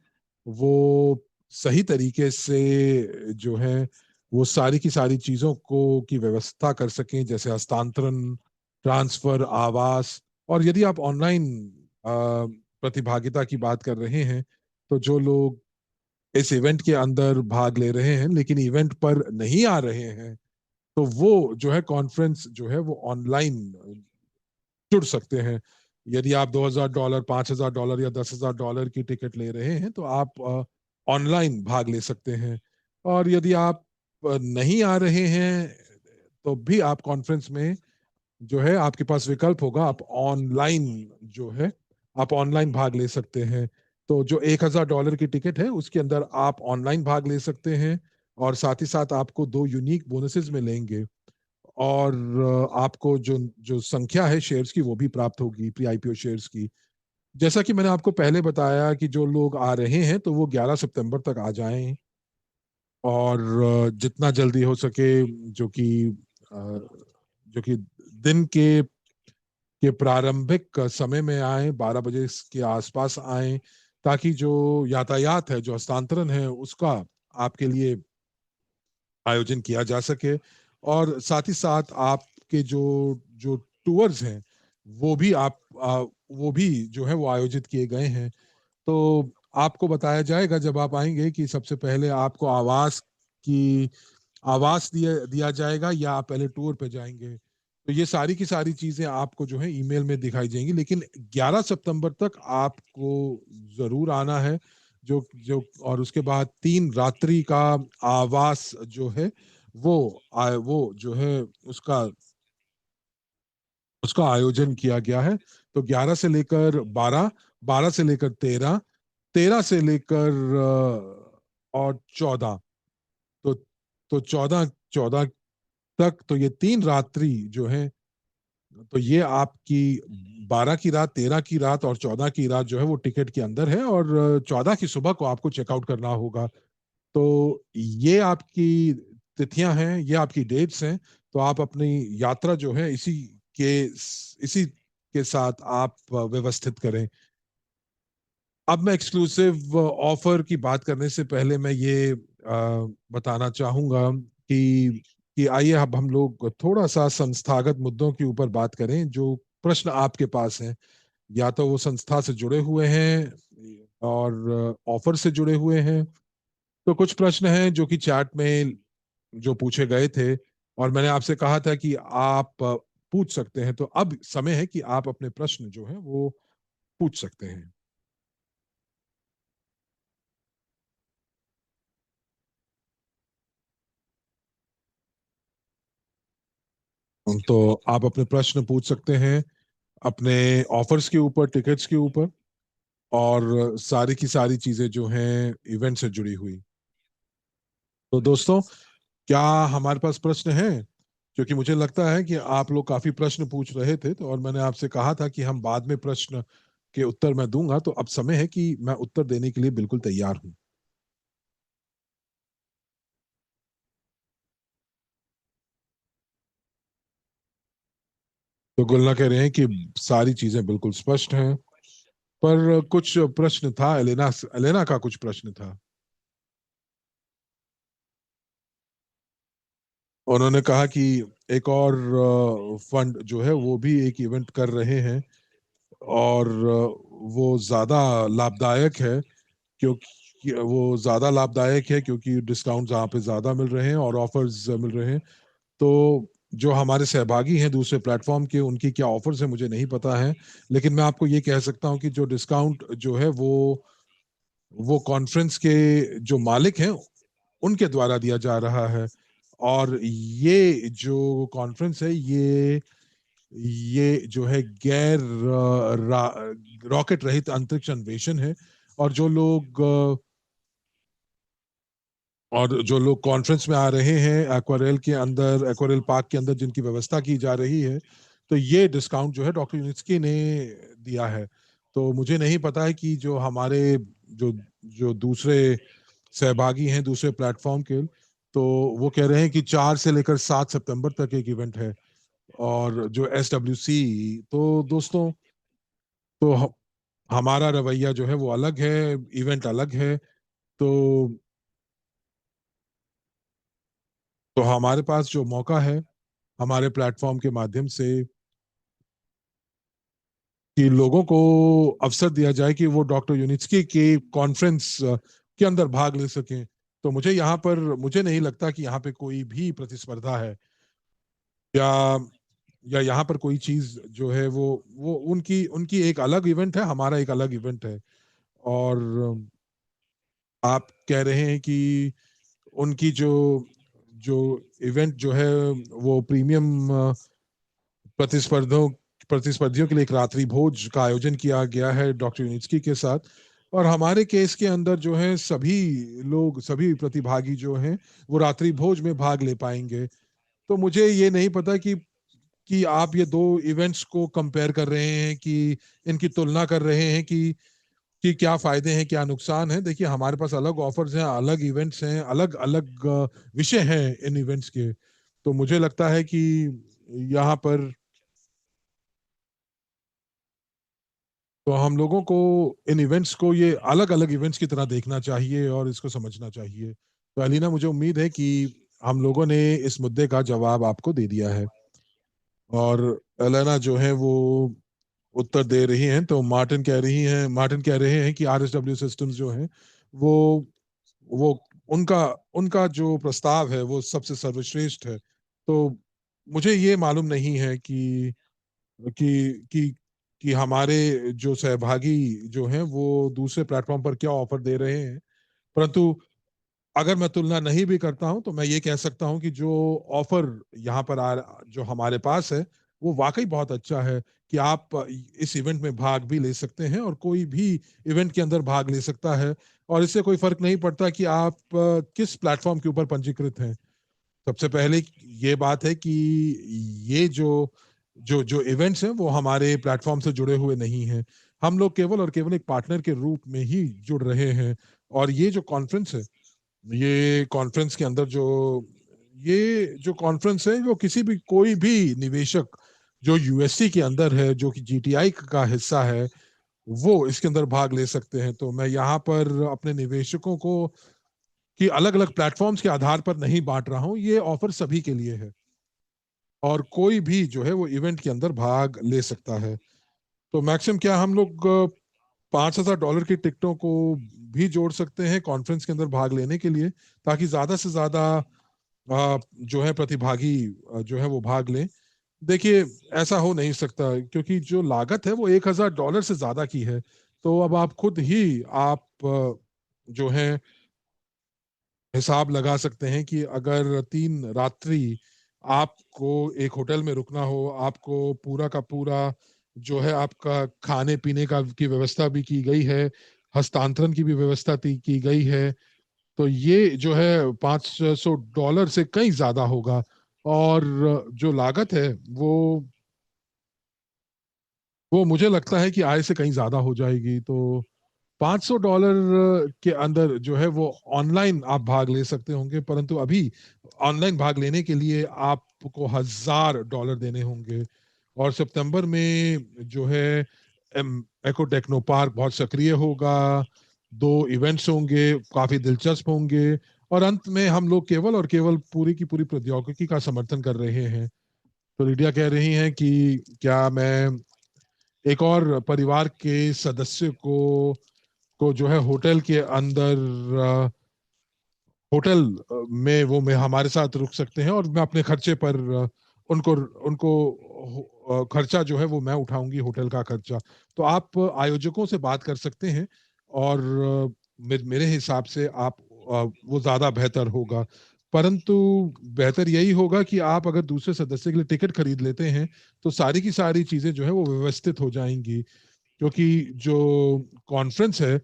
वो सही तरीके से जो है वो सारी की सारी चीजों को की व्यवस्था कर सकें, जैसे हस्तांतरण, ट्रांसफर, आवास। और यदि आप ऑनलाइन प्रतिभागिता की बात कर रहे हैं, तो जो लोग इस इवेंट के अंदर भाग ले रहे हैं लेकिन इवेंट पर नहीं आ रहे हैं, तो वो जो है कॉन्फ्रेंस जो है वो ऑनलाइन जुड़ सकते हैं। यदि आप $2,000, $5,000 या $10,000 की टिकट ले रहे हैं, तो आप ऑनलाइन भाग ले सकते हैं। और यदि आप नहीं आ रहे हैं, तो भी आप कॉन्फ्रेंस में जो है आपके पास विकल्प होगा, आप ऑनलाइन भाग ले सकते हैं। तो जो $1,000 की टिकट है, उसके अंदर आप ऑनलाइन भाग ले सकते हैं, और साथ ही साथ आपको दो यूनिक बोनसेस मिलेंगे। और आपको जो जो संख्या है शेयर्स की वो भी प्राप्त होगी, प्री आईपीओ शेयर्स की। जैसा कि मैंने आपको पहले बताया कि जो लोग आ रहे हैं तो वो 11 सितंबर तक आ जाएं, और जितना जल्दी हो सके, जो कि अ, जो कि दिन के प्रारंभिक समय में आए, 12 बजे के आसपास आए, ताकि जो यातायात है, जो हस्तांतरण है, उसका आपके लिए आयोजन किया जा सके। और साथ ही साथ आपके जो जो टूर्स हैं वो भी वो भी जो है वो आयोजित किए गए हैं। तो आपको बताया जाएगा जब आप आएंगे कि सबसे पहले आपको आवास दिया दिया जाएगा, या आप पहले टूर पे जाएंगे। तो ये सारी की सारी चीजें आपको जो है ईमेल में दिखाई जाएंगी, लेकिन 11 सितंबर तक आपको जरूर आना है। जो जो और उसके बाद 3 रात्रि का आवास जो है वो जो है उसका उसका आयोजन किया गया है। तो 11 से लेकर 12, 12 से लेकर 13, 13 से लेकर और 14, तो 14, 14 तक, तो ये 3 रात्रि जो है, तो ये आपकी 12 की रात, 13 की रात और 14 की रात जो है वो टिकट के अंदर है, और 14 की सुबह को आपको चेकआउट करना होगा। तो ये आपकी तिथियां हैं, ये आपकी डेट्स हैं। तो आप अपनी यात्रा जो है के इसी के साथ आप व्यवस्थित करें। अब मैं एक्सक्लूसिव ऑफर की बात करने से पहले मैं ये बताना चाहूंगा कि आइए अब हम लोग थोड़ा सा संस्थागत मुद्दों के ऊपर बात करें। जो प्रश्न आपके पास हैं, या तो वो संस्था से जुड़े हुए हैं और ऑफर से जुड़े हुए हैं। तो कुछ प्रश्न हैं जो कि चैट में जो पूछे गए थे, और मैंने आपसे कहा था कि आप पूछ सकते हैं। तो अब समय है कि आप अपने प्रश्न जो है वो पूछ सकते हैं। तो आप अपने प्रश्न पूछ सकते हैं अपने ऑफर्स के ऊपर, टिकट्स के ऊपर, और सारी की सारी चीजें जो हैं इवेंट से जुड़ी हुई। तो दोस्तों, क्या हमारे पास प्रश्न हैं? क्योंकि मुझे लगता है कि आप लोग काफी प्रश्न पूछ रहे थे, तो और मैंने आपसे कहा था कि हम बाद में प्रश्न के उत्तर मैं दूंगा। तो अब समय है कि मैं उत्तर देने के लिए बिल्कुल तैयार हूं। तो गुलना कह रहे हैं कि सारी चीजें बिल्कुल स्पष्ट हैं, पर कुछ प्रश्न था, एलेना एलेना का कुछ प्रश्न था। उन्होंने कहा कि एक और फंड जो है वो भी एक इवेंट कर रहे हैं, और वो ज्यादा लाभदायक है, क्योंकि वो ज्यादा लाभदायक है क्योंकि डिस्काउंट यहाँ पे ज्यादा मिल रहे हैं और ऑफर्स मिल रहे हैं। तो जो हमारे सहभागी हैं दूसरे प्लेटफॉर्म के, उनकी क्या ऑफर्स है मुझे नहीं पता है, लेकिन मैं आपको ये कह सकता हूँ कि जो डिस्काउंट जो है वो कॉन्फ्रेंस के जो मालिक हैं उनके द्वारा दिया जा रहा है। और ये जो कॉन्फ्रेंस है, ये जो है गैर रॉकेट रहित अंतरिक्ष अन्वेषण है। और जो लोग कॉन्फ्रेंस में आ रहे हैं, एक्वारेल पार्क के अंदर जिनकी व्यवस्था की जा रही है, तो ये डिस्काउंट जो है डॉक्टर यूनिस्की ने दिया है। तो मुझे नहीं पता है कि जो हमारे जो जो दूसरे सहभागी हैं दूसरे प्लेटफॉर्म के, तो वो कह रहे हैं कि 4 से लेकर 7 सितंबर तक एक इवेंट है। और जो SWC, तो दोस्तों, तो हमारा रवैया जो है वो अलग है, इवेंट अलग है। तो तो हमारे पास जो मौका है हमारे प्लेटफॉर्म के माध्यम से कि लोगों को अवसर दिया जाए कि वो डॉक्टर यूनिस्की के कॉन्फ्रेंस के अंदर भाग ले सकें, तो मुझे नहीं लगता कि यहाँ पे कोई भी प्रतिस्पर्धा है, या यहाँ पर कोई चीज जो है वो उनकी उनकी एक अलग इवेंट है, हमारा एक अलग इवेंट है। और आप कह रहे हैं कि उनकी जो जो इवेंट जो है वो प्रीमियम प्रतिस्पर्धों प्रतिस्पर्धियों के लिए एक रात्रि भोज का आयोजन किया गया है डॉक्टर यूनिस्की के साथ। और हमारे केस के अंदर जो है सभी प्रतिभागी जो हैं वो रात्रि भोज में भाग ले पाएंगे। तो मुझे ये नहीं पता कि आप ये दो इवेंट्स को कंपेयर कर रहे हैं, कि इनकी तुलना कर रहे हैं, कि क्या फायदे हैं क्या नुकसान है। देखिए, हमारे पास अलग ऑफर्स हैं, अलग इवेंट्स हैं, अलग अलग विषय हैं इन इवेंट्स के। तो मुझे लगता है कि यहाँ पर तो हम लोगों को इन इवेंट्स को ये अलग अलग इवेंट्स की तरह देखना चाहिए और इसको समझना चाहिए। तो अलीना, मुझे उम्मीद है कि हम लोगों ने इस मुद्दे का जवाब आपको दे दिया है। और एलेना जो है वो उत्तर दे रही हैं। तो मार्टिन कह रहे हैं कि आरएसडब्ल्यू सिस्टम्स जो है वो वो उनका उनका जो प्रस्ताव है वो सबसे सर्वश्रेष्ठ है। तो मुझे ये मालूम नहीं है कि कि कि हमारे जो सहभागी जो हैं वो दूसरे प्लेटफॉर्म पर क्या ऑफर दे रहे हैं। परंतु अगर मैं तुलना नहीं भी करता हूं तो मैं ये कह सकता हूं कि जो ऑफर यहाँ पर जो हमारे पास है वो वाकई बहुत अच्छा है, कि आप इस इवेंट में भाग भी ले सकते हैं और कोई भी इवेंट के अंदर भाग ले सकता है। और इससे कोई फर्क नहीं पड़ता कि आप किस प्लेटफॉर्म के ऊपर पंजीकृत हैं। सबसे पहले ये बात है कि ये जो जो जो इवेंट्स हैं वो हमारे प्लेटफॉर्म से जुड़े हुए नहीं हैं। हम लोग केवल और केवल एक पार्टनर के रूप में ही जुड़ रहे हैं। और ये जो कॉन्फ्रेंस है, ये कॉन्फ्रेंस के अंदर जो कॉन्फ्रेंस है, वो किसी भी कोई भी निवेशक जो यूएससी के अंदर है, जो कि जीटीआई का हिस्सा है, वो इसके अंदर भाग ले सकते हैं। तो मैं यहाँ पर अपने निवेशकों को कि अलग अलग प्लेटफॉर्म्स के आधार पर नहीं बांट रहा हूँ, ये ऑफर सभी के लिए है और कोई भी जो है वो इवेंट के अंदर भाग ले सकता है। तो मैक्सिमम क्या हम लोग $5,000 की टिकटों को भी जोड़ सकते हैं कॉन्फ्रेंस के अंदर भाग लेने के लिए, ताकि ज्यादा से ज्यादा जो है प्रतिभागी जो है वो भाग लें। देखिए, ऐसा हो नहीं सकता क्योंकि जो लागत है वो $1,000 से ज्यादा की है। तो अब आप खुद ही आप जो है हिसाब लगा सकते हैं कि अगर 3 रात्रि आपको एक होटल में रुकना हो, आपको पूरा का पूरा जो है आपका खाने पीने का की व्यवस्था भी की गई है, हस्तांतरण की भी व्यवस्था की गई है, तो ये जो है $500 से कहीं ज्यादा होगा। और जो लागत है वो वो मुझे लगता है कि आय से कहीं ज्यादा हो जाएगी। तो $500 के अंदर जो है वो ऑनलाइन आप भाग ले सकते होंगे, परंतु अभी ऑनलाइन भाग लेने के लिए आपको $1,000 देने होंगे। और सितंबर में जो है एको टेक्नो पार्क बहुत सक्रिय होगा, 2 इवेंट्स होंगे, काफी दिलचस्प होंगे। और अंत में हम लोग केवल और केवल पूरी की पूरी प्रौद्योगिकी का समर्थन कर रहे हैं। तो लिडिया कह रही हैं कि क्या मैं एक और परिवार के सदस्य को जो है होटल के अंदर होटल में वो में हमारे साथ रुक सकते हैं और मैं अपने खर्चे पर उनको उनको खर्चा जो है वो मैं उठाऊंगी, होटल का खर्चा। तो आप आयोजकों से बात कर सकते हैं और मेरे हिसाब से आप वो ज्यादा बेहतर होगा। परंतु बेहतर यही होगा कि आप अगर दूसरे सदस्य के लिए टिकट खरीद लेते हैं तो सारी की सारी चीजें जो है वो व्यवस्थित हो जाएंगी। क्योंकि जो कॉन्फ्रेंस है,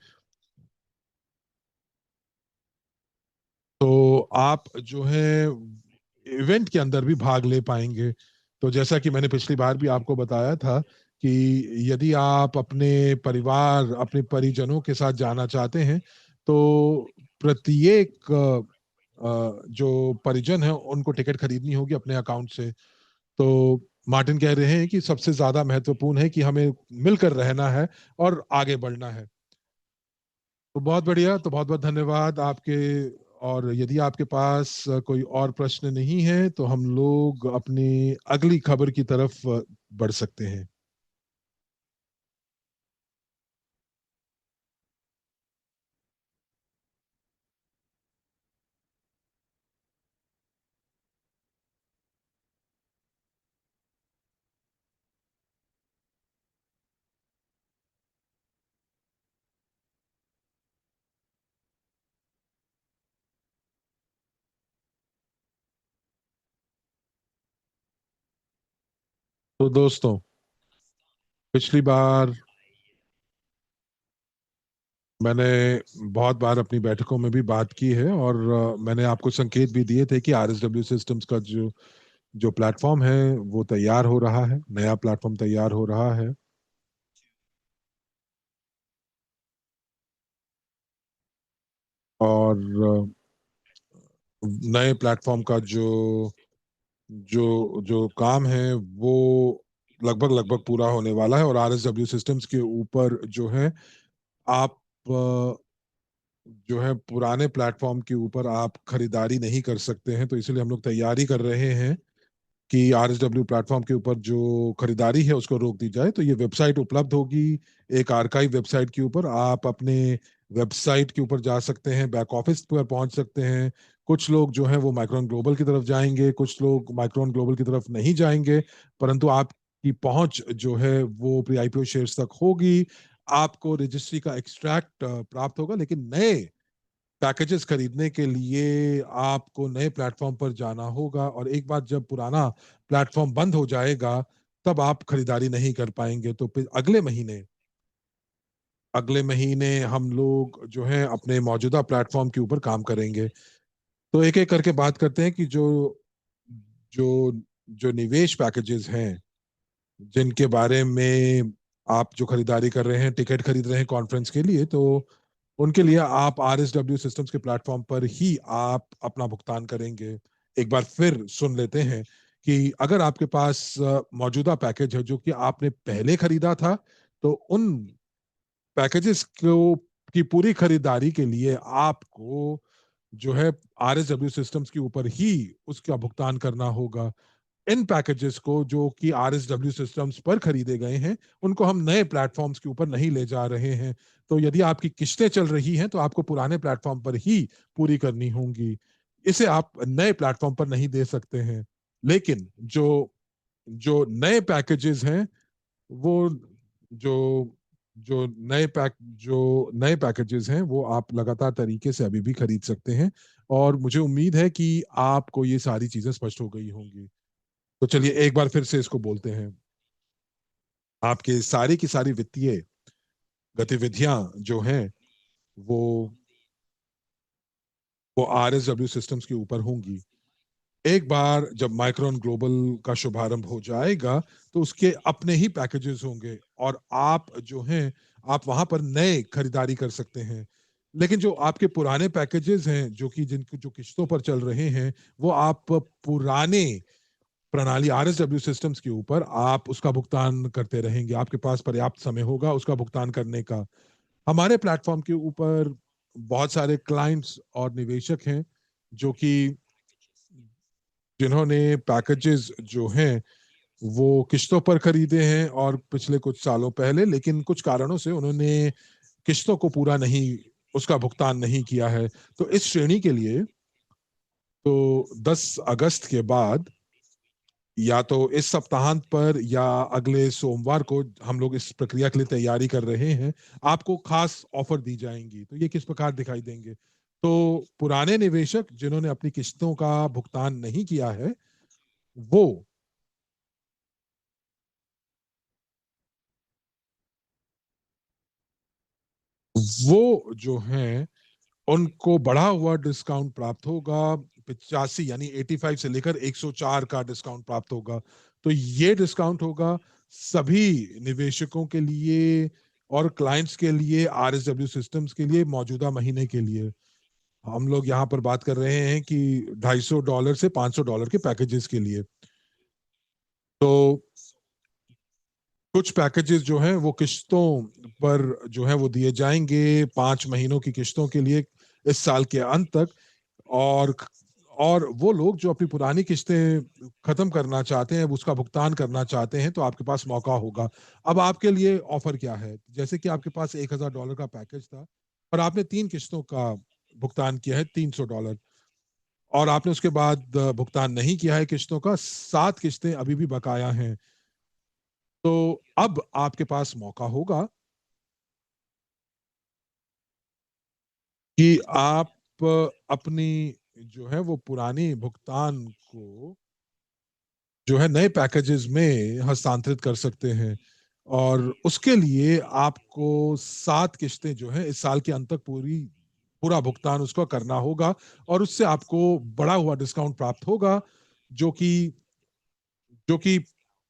तो आप जो है इवेंट के अंदर भी भाग ले पाएंगे। तो जैसा कि मैंने पिछली बार भी आपको बताया था कि यदि आप अपने परिवार अपने परिजनों के साथ जाना चाहते हैं तो प्रत्येक जो परिजन है उनको टिकट खरीदनी होगी अपने अकाउंट से। तो मार्टिन कह रहे हैं कि सबसे ज्यादा महत्वपूर्ण है कि हमें मिलकर रहना है और आगे बढ़ना है। तो बहुत बढ़िया, तो बहुत बहुत धन्यवाद आपके। और यदि आपके पास कोई और प्रश्न नहीं है तो हम लोग अपनी अगली खबर की तरफ बढ़ सकते हैं। तो दोस्तों, पिछली बार मैंने बहुत बार अपनी बैठकों में भी बात की है और मैंने आपको संकेत भी दिए थे कि आरएसडब्ल्यू सिस्टम्स का जो जो प्लेटफॉर्म है वो तैयार हो रहा है, नया प्लेटफॉर्म तैयार हो रहा है। और नए प्लेटफॉर्म का जो जो जो काम है वो लगभग लगभग पूरा होने वाला है। और आरएसडब्ल्यू सिस्टम्स के ऊपर जो है आप जो है पुराने प्लेटफॉर्म के ऊपर आप खरीदारी नहीं कर सकते हैं, तो इसलिए हम लोग तैयारी कर रहे हैं कि आरएसडब्ल्यू प्लेटफॉर्म के ऊपर जो खरीदारी है उसको रोक दी जाए। तो ये वेबसाइट उपलब्ध होगी, एक आर्काइव वेबसाइट के ऊपर आप अपने वेबसाइट के ऊपर जा सकते हैं, बैक ऑफिस पर पहुंच सकते हैं। कुछ लोग जो है वो माइक्रोन ग्लोबल की तरफ जाएंगे, कुछ लोग माइक्रोन ग्लोबल की तरफ नहीं जाएंगे, परंतु आपकी पहुंच जो है वो प्री आईपीओ शेयर्स तक होगी। आपको रजिस्ट्री का एक्सट्रैक्ट प्राप्त होगा, लेकिन नए पैकेजेस खरीदने के लिए आपको नए प्लेटफॉर्म पर जाना होगा। और एक बार जब पुराना प्लेटफॉर्म बंद हो जाएगा तब आप खरीदारी नहीं कर पाएंगे। तो फिर अगले महीने हम लोग जो है अपने मौजूदा प्लेटफॉर्म के ऊपर काम करेंगे। तो एक एक करके बात करते हैं कि जो जो निवेश पैकेजेस हैं जिनके बारे में आप जो खरीदारी कर रहे हैं, टिकट खरीद रहे हैं कॉन्फ्रेंस के लिए, तो उनके लिए आप आरएसडब्ल्यू सिस्टम्स के प्लेटफॉर्म पर ही आप अपना भुगतान करेंगे। एक बार फिर सुन लेते हैं कि अगर आपके पास मौजूदा पैकेज है जो कि आपने पहले खरीदा था, तो उन पैकेजेस को की पूरी खरीदारी के लिए आपको जो है आरएसडब्ल्यू सिस्टम्स के ऊपर ही उसका भुगतान करना होगा। इन पैकेजेस को जो कि आरएसडब्ल्यू सिस्टम्स पर खरीदे गए हैं उनको हम नए प्लेटफॉर्म्स के ऊपर नहीं ले जा रहे हैं। तो यदि आपकी किस्तें चल रही हैं तो आपको पुराने प्लेटफॉर्म पर ही पूरी करनी होंगी, इसे आप नए प्लेटफॉर्म पर नहीं दे सकते हैं। लेकिन जो जो नए पैकेजेस हैं वो जो जो नए पैकेजेस हैं वो आप लगातार तरीके से अभी भी खरीद सकते हैं। और मुझे उम्मीद है कि आपको ये सारी चीजें स्पष्ट हो गई होंगी। तो चलिए एक बार फिर से इसको बोलते हैं। आपके सारी की सारी वित्तीय गतिविधियां जो हैं वो वो आरएसडब्ल्यू सिस्टम्स के ऊपर होंगी। एक बार जब माइक्रोन ग्लोबल का शुभारंभ हो जाएगा तो उसके अपने ही पैकेजेस होंगे और आप जो हैं आप वहां पर नए खरीदारी कर सकते हैं। लेकिन जो आपके पुराने पैकेजेस हैं जो कि जिनको जो किश्तों पर चल रहे हैं वो आप पुराने प्रणाली आरएसडब्ल्यू सिस्टम्स के ऊपर आप उसका भुगतान करते रहेंगे। आपके पास पर्याप्त समय होगा उसका भुगतान करने का। हमारे प्लेटफॉर्म के ऊपर बहुत सारे क्लाइंट्स और निवेशक हैं जो कि जिन्होंने पैकेजेस जो हैं वो किश्तों पर खरीदे हैं और पिछले कुछ सालों पहले, लेकिन कुछ कारणों से उन्होंने किश्तों को पूरा नहीं उसका भुगतान नहीं किया है। तो इस श्रेणी के लिए तो 10 अगस्त के बाद या तो इस सप्ताहांत पर या अगले सोमवार को हम लोग इस प्रक्रिया के लिए तैयारी कर रहे हैं। आपको खास ऑफर दी जाएंगी। तो ये किस प्रकार दिखाई देंगे? तो पुराने निवेशक जिन्होंने अपनी किस्तों का भुगतान नहीं किया है वो वो जो हैं उनको बढ़ा हुआ डिस्काउंट प्राप्त होगा। 85 यानी 85 से लेकर 104 का डिस्काउंट प्राप्त होगा। तो ये डिस्काउंट होगा सभी निवेशकों के लिए और क्लाइंट्स के लिए, आरएसडब्ल्यू सिस्टम्स के लिए मौजूदा महीने के लिए। हम लोग यहाँ पर बात कर रहे हैं कि $250 से $500 के पैकेजेस के लिए। तो कुछ पैकेजेस जो हैं वो किश्तों पर जो है वो दिए जाएंगे 5 महीनों की किश्तों के लिए इस साल के अंत तक। और और वो लोग जो अपनी पुरानी किस्तें खत्म करना चाहते हैं, उसका भुगतान करना चाहते हैं, तो आपके पास मौका होगा। अब आपके लिए ऑफर क्या है? जैसे कि आपके पास $1,000 का पैकेज था और आपने 3 किस्तों का भुगतान किया है, $300, और आपने उसके बाद भुगतान नहीं किया है किस्तों का, 7 किस्तें अभी भी बकाया हैं। तो अब आपके पास मौका होगा कि आप अपनी जो है वो पुरानी भुगतान को जो है नए पैकेजेस में हस्तांतरित कर सकते हैं। और उसके लिए आपको 7 किस्तें जो है इस साल के अंत तक पूरा भुगतान उसका करना होगा। और उससे आपको बढ़ा हुआ डिस्काउंट प्राप्त होगा जो कि जो कि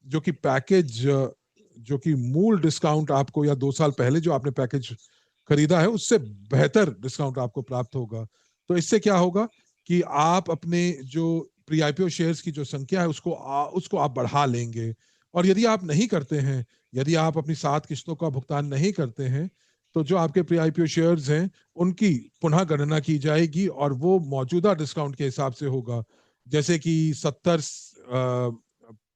जो कि पैकेज जो कि मूल डिस्काउंट आपको या 2 साल पहले जो आपने पैकेज खरीदा है उससे बेहतर डिस्काउंट आपको प्राप्त होगा। तो इससे क्या होगा कि आप अपने जो प्री आईपीओ शेयर्स की जो संख्या है उसको आप बढ़ा लेंगे। और यदि आप नहीं करते हैं, यदि आप अपनी 7 किस्तों का भुगतान नहीं करते हैं, तो जो आपके प्री आईपीओ शेयर्स हैं उनकी पुनः गणना की जाएगी और वो मौजूदा डिस्काउंट के हिसाब से होगा। जैसे कि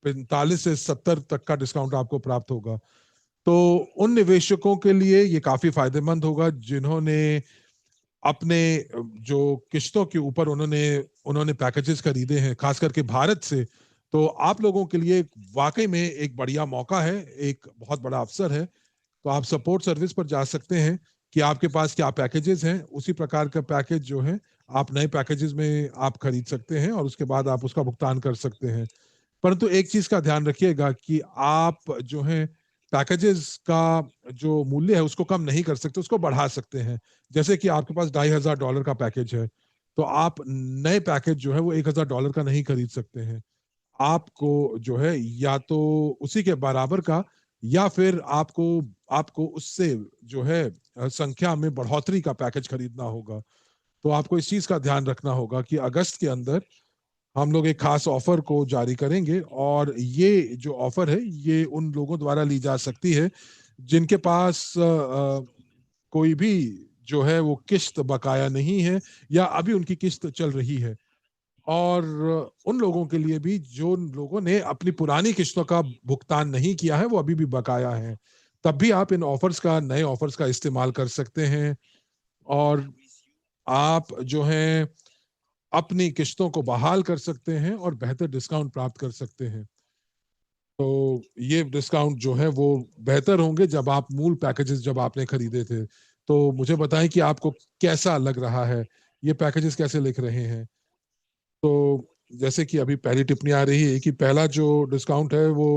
45 से 70 तक का डिस्काउंट आपको प्राप्त होगा। तो उन निवेशकों के लिए ये काफी फायदेमंद होगा जिन्होंने अपने जो किश्तों के ऊपर उन्होंने उन्होंने पैकेजेस खरीदे हैं, खास करके भारत से। तो आप लोगों के लिए वाकई में एक बढ़िया मौका है, एक बहुत बड़ा अवसर है। तो आप सपोर्ट सर्विस पर जा सकते हैं कि आपके पास क्या पैकेजेस हैं, उसी प्रकार का पैकेज जो है आप नए पैकेजेस में आप खरीद सकते हैं और उसके बाद आप उसका भुगतान कर सकते हैं। परंतु एक चीज का ध्यान रखिएगा कि आप जो है पैकेजेस का जो मूल्य है उसको कम नहीं कर सकते, उसको बढ़ा सकते हैं। जैसे कि आपके पास $2,500 का पैकेज है, तो आप नए पैकेज जो है वो $1,000 का नहीं खरीद सकते हैं। आपको जो है या तो उसी के बराबर का या फिर आपको आपको उससे जो है संख्या में बढ़ोतरी का पैकेज खरीदना होगा। तो आपको इस चीज का ध्यान रखना होगा कि अगस्त के अंदर हम लोग एक खास ऑफर को जारी करेंगे और ये जो ऑफर है ये उन लोगों द्वारा ली जा सकती है जिनके पास कोई भी जो है वो किस्त बकाया नहीं है या अभी उनकी किस्त चल रही है। और उन लोगों के लिए भी जो लोगों ने अपनी पुरानी किस्तों का भुगतान नहीं किया है वो अभी भी बकाया है, तब भी आप इन ऑफर्स का नए ऑफर्स का इस्तेमाल कर सकते हैं और आप जो है अपनी किस्तों को बहाल कर सकते हैं और बेहतर डिस्काउंट प्राप्त कर सकते हैं। तो ये डिस्काउंट जो है वो बेहतर होंगे जब आप मूल पैकेजेस जब आपने खरीदे थे। तो मुझे बताएं कि आपको कैसा लग रहा है, ये पैकेजेस कैसे लिख रहे हैं। तो जैसे कि अभी पहली टिप्पणी आ रही है कि पहला जो डिस्काउंट है वो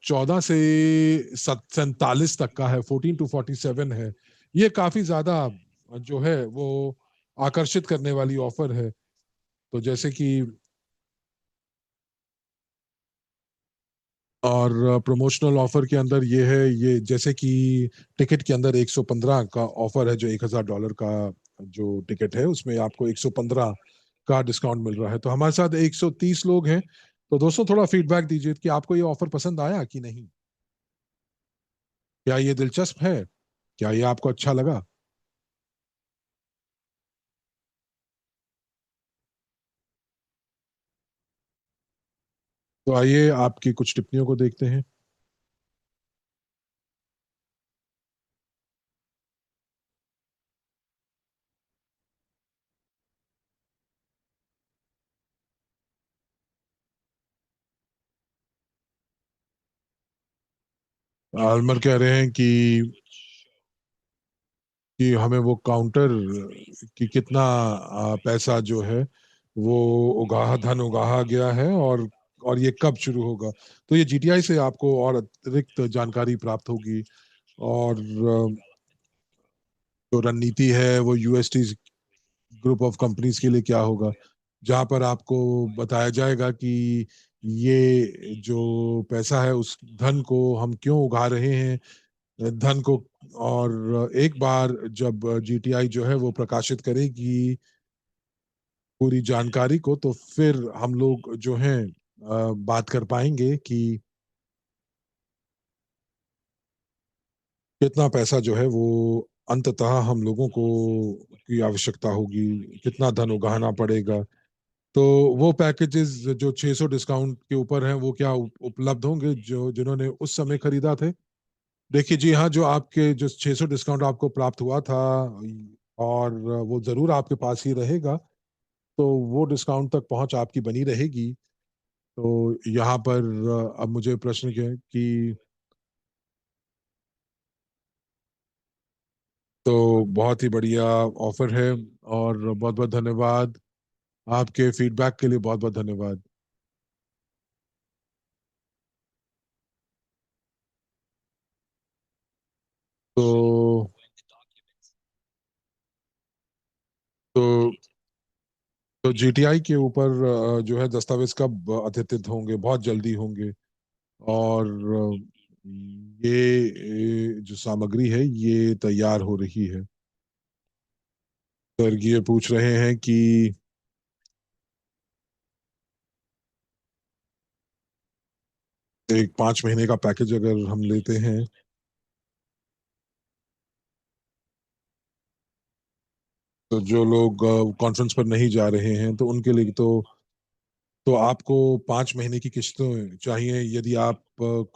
14 से 47 तक का है, 14 to 47 है। ये काफी ज्यादा जो है वो आकर्षित करने वाली ऑफर है। तो जैसे कि और प्रमोशनल ऑफर के अंदर ये है, ये जैसे कि टिकट के अंदर 115 का ऑफर है, जो $1,000 का जो टिकट है उसमें आपको 115 का डिस्काउंट मिल रहा है। तो हमारे साथ 130 लोग हैं। तो दोस्तों थोड़ा फीडबैक दीजिए कि आपको ये ऑफर पसंद आया कि नहीं, क्या ये दिलचस्प है, क्या ये आपको अच्छा लगा। तो आइए आपकी कुछ टिप्पणियों को देखते हैं। आलमर कह रहे हैं कि हमें वो काउंटर कि कितना पैसा जो है वो धन उगाहा गया है और ये कब शुरू होगा। तो ये जीटीआई से आपको और अतिरिक्त जानकारी प्राप्त होगी। और जो रणनीति है वो यूएसटी ग्रुप ऑफ कंपनीज के लिए क्या होगा, जहां पर आपको बताया जाएगा कि ये जो पैसा है उस धन को हम क्यों उगा रहे हैं, धन को। और एक बार जब जीटीआई जो है वो प्रकाशित करेगी पूरी जानकारी को, तो फिर हम लोग जो हैं बात कर पाएंगे कि कितना पैसा जो है वो अंततः हम लोगों को की आवश्यकता होगी, कितना धन उगाहना पड़ेगा। तो वो पैकेजेस जो 600 डिस्काउंट के ऊपर हैं वो क्या उपलब्ध होंगे जो जिन्होंने उस समय खरीदा थे। देखिए जी हाँ, जो आपके जो 600 डिस्काउंट आपको प्राप्त हुआ था और वो जरूर आपके पास ही रहेगा। तो वो डिस्काउंट तक पहुंच आपकी बनी रहेगी। तो यहाँ पर अब मुझे प्रश्न क्या है कि तो बहुत ही बढ़िया ऑफर है और बहुत बहुत धन्यवाद। आपके फीडबैक के लिए बहुत बहुत धन्यवाद। तो तो तो जीटीआई के ऊपर जो है दस्तावेज कब अद्यतित होंगे? बहुत जल्दी होंगे। और जो सामग्री है ये तैयार हो रही है। स्वर्गीय पूछ रहे हैं कि एक 5 महीने का पैकेज अगर हम लेते हैं, तो जो लोग कॉन्फ्रेंस पर नहीं जा रहे हैं तो उनके लिए तो आपको 5 महीने की किश्तें चाहिए यदि आप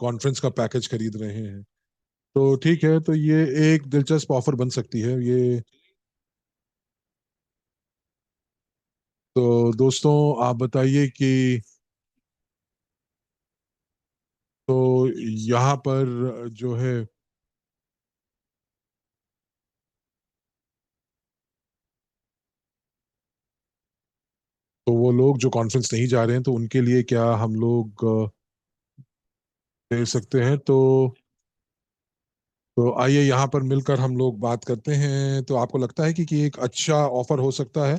कॉन्फ्रेंस का पैकेज खरीद रहे हैं। तो ठीक है, तो ये एक दिलचस्प ऑफर बन सकती है ये। तो दोस्तों, आप बताइए कि तो यहाँ पर जो है, तो वो लोग जो कॉन्फ्रेंस नहीं जा रहे हैं तो उनके लिए क्या हम लोग दे सकते हैं? तो आइए यहाँ पर मिलकर हम लोग बात करते हैं। तो आपको लगता है कि एक अच्छा ऑफर हो सकता है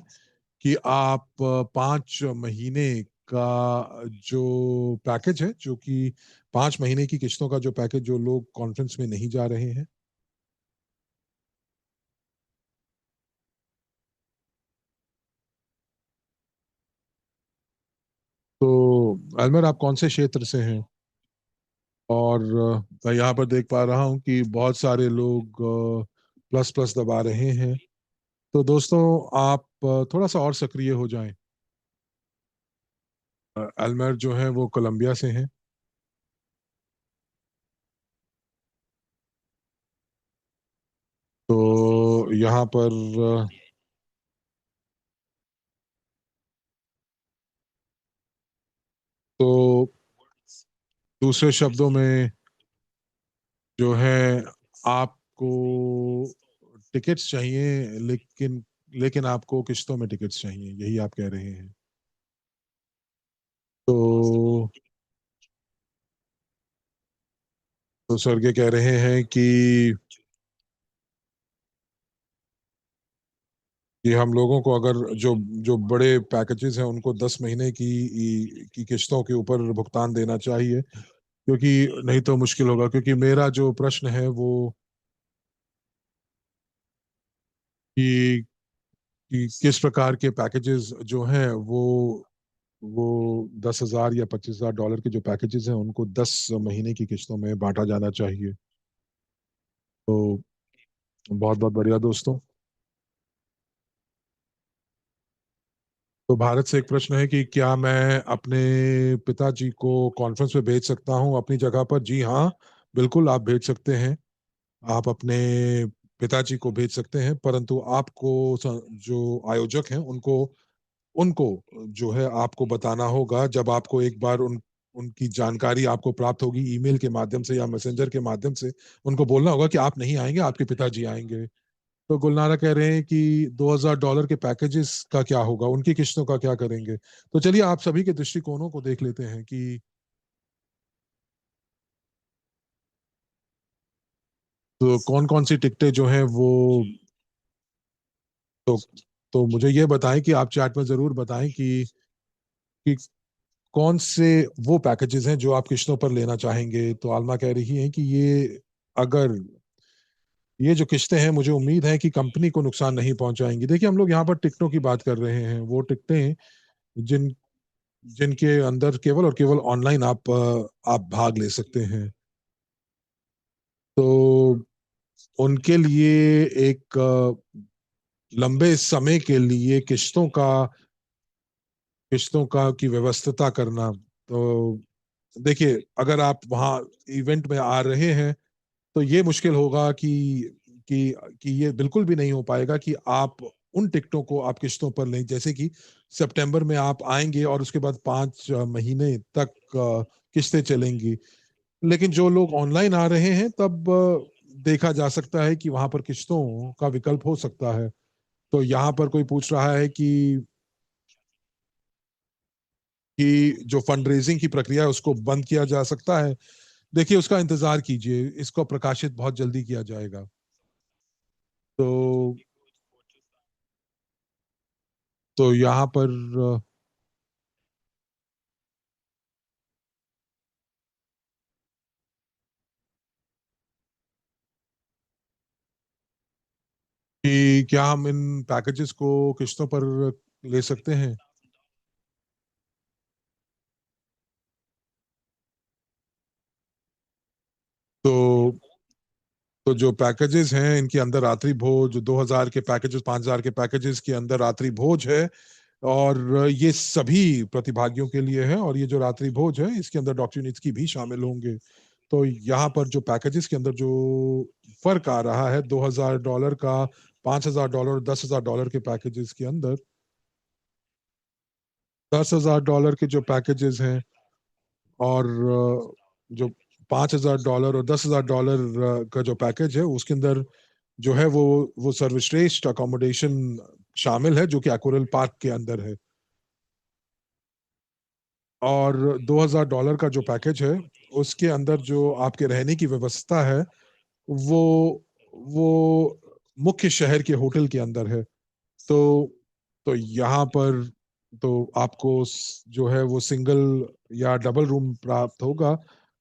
कि आप 5 महीने का जो पैकेज है, जो कि 5 महीने की किश्तों का जो पैकेज जो लोग कॉन्फ्रेंस में नहीं जा रहे हैं। तो अलमर, आप कौन से क्षेत्र से हैं? और मैं यहाँ पर देख पा रहा हूँ कि बहुत सारे लोग प्लस प्लस दबा रहे हैं। तो दोस्तों, आप थोड़ा सा और सक्रिय हो जाएं। अलमर जो है वो कोलंबिया से हैं। तो यहाँ पर तो दूसरे शब्दों में जो है, आपको टिकट्स चाहिए, लेकिन लेकिन आपको किश्तों में टिकट्स चाहिए, यही आप कह रहे हैं? तो तो स्वर्गीय कह रहे हैं कि हम लोगों को अगर जो जो बड़े पैकेजेस हैं उनको 10 महीने की किश्तों के ऊपर भुगतान देना चाहिए, क्योंकि नहीं तो मुश्किल होगा। क्योंकि मेरा जो प्रश्न है वो कि किस प्रकार के पैकेजेस जो हैं वो 10,000 या 25,000 डॉलर के जो पैकेजेस हैं उनको 10 महीने की किश्तों में बांटा जाना चाहिए। तो बहुत बहुत बढ़िया दोस्तों। तो भारत से एक प्रश्न है कि क्या मैं अपने पिताजी को कॉन्फ्रेंस में भेज सकता हूं अपनी जगह पर? जी हाँ, बिल्कुल आप भेज सकते हैं। आप अपने पिताजी को भेज सकते हैं, परंतु आपको जो आयोजक हैं उनको उनको जो है आपको बताना होगा। जब आपको एक बार उनकी जानकारी आपको प्राप्त होगी ईमेल के माध्यम से या मैसेंजर के माध्यम से, उनको बोलना होगा कि आप नहीं आएंगे, आपके पिताजी आएंगे। तो गुलनारा कह रहे हैं कि $2,000 के पैकेजेस का क्या होगा, उनकी किश्तों का क्या करेंगे? तो चलिए आप सभी के दृष्टिकोणों को देख लेते हैं कि तो कौन कौन सी टिकटें जो हैं वो तो तो मुझे ये बताएं कि आप चैट में जरूर बताएं कि कौन से वो पैकेजेस हैं जो आप किश्तों पर लेना चाहेंगे। तो आलमा कह रही है कि अगर ये जो किस्तें हैं, मुझे उम्मीद है कि कंपनी को नुकसान नहीं पहुंचाएंगी। देखिए, हम लोग यहाँ पर टिकटों की बात कर रहे हैं, वो टिकटें जिन जिनके अंदर केवल और केवल ऑनलाइन आप भाग ले सकते हैं। तो उनके लिए एक लंबे समय के लिए किश्तों का की व्यवस्था करना। तो देखिए, अगर आप वहाँ इवेंट में आ रहे हैं तो ये मुश्किल होगा कि कि ये बिल्कुल भी नहीं हो पाएगा कि आप उन टिकटों को आप किश्तों पर लें। जैसे कि सितंबर में आप आएंगे और उसके बाद 5 महीने तक किस्तें चलेंगी। लेकिन जो लोग ऑनलाइन आ रहे हैं तब देखा जा सकता है कि वहां पर किश्तों का विकल्प हो सकता है। तो यहाँ पर कोई पूछ रहा है कि जो फंड रेजिंग की प्रक्रिया है उसको बंद किया जा सकता है। देखिए, उसका इंतजार कीजिए, इसको प्रकाशित बहुत जल्दी किया जाएगा। तो तो यहाँ पर कि क्या हम इन पैकेजेस को किश्तों पर ले सकते हैं? तो तो जो पैकेजेस हैं इनके अंदर रात्रि भोज, 2,000 के पैकेजेस, 5,000 के पैकेजेस के अंदर रात्रि भोज है। और ये सभी प्रतिभागियों के लिए है, और ये जो रात्रि भोज है इसके अंदर डॉक्टर की भी शामिल होंगे। तो यहाँ पर जो पैकेजेस के अंदर जो फर्क आ रहा है $2,000 का, $5,000, $10,000 के पैकेजेस के अंदर, $10,000 के जो पैकेजेस हैं, और जो $5,000 और $10,000 का जो पैकेज है उसके अंदर जो है वो सर्वश्रेष्ठ अकोमोडेशन शामिल है, जो कि एकोरल पार्क के अंदर है। और $2,000 का जो पैकेज है उसके अंदर जो आपके रहने की व्यवस्था है वो वो मुख्य शहर के होटल के अंदर है। तो तो यहाँ पर तो आपको जो है वो सिंगल या डबल रूम प्राप्त होगा।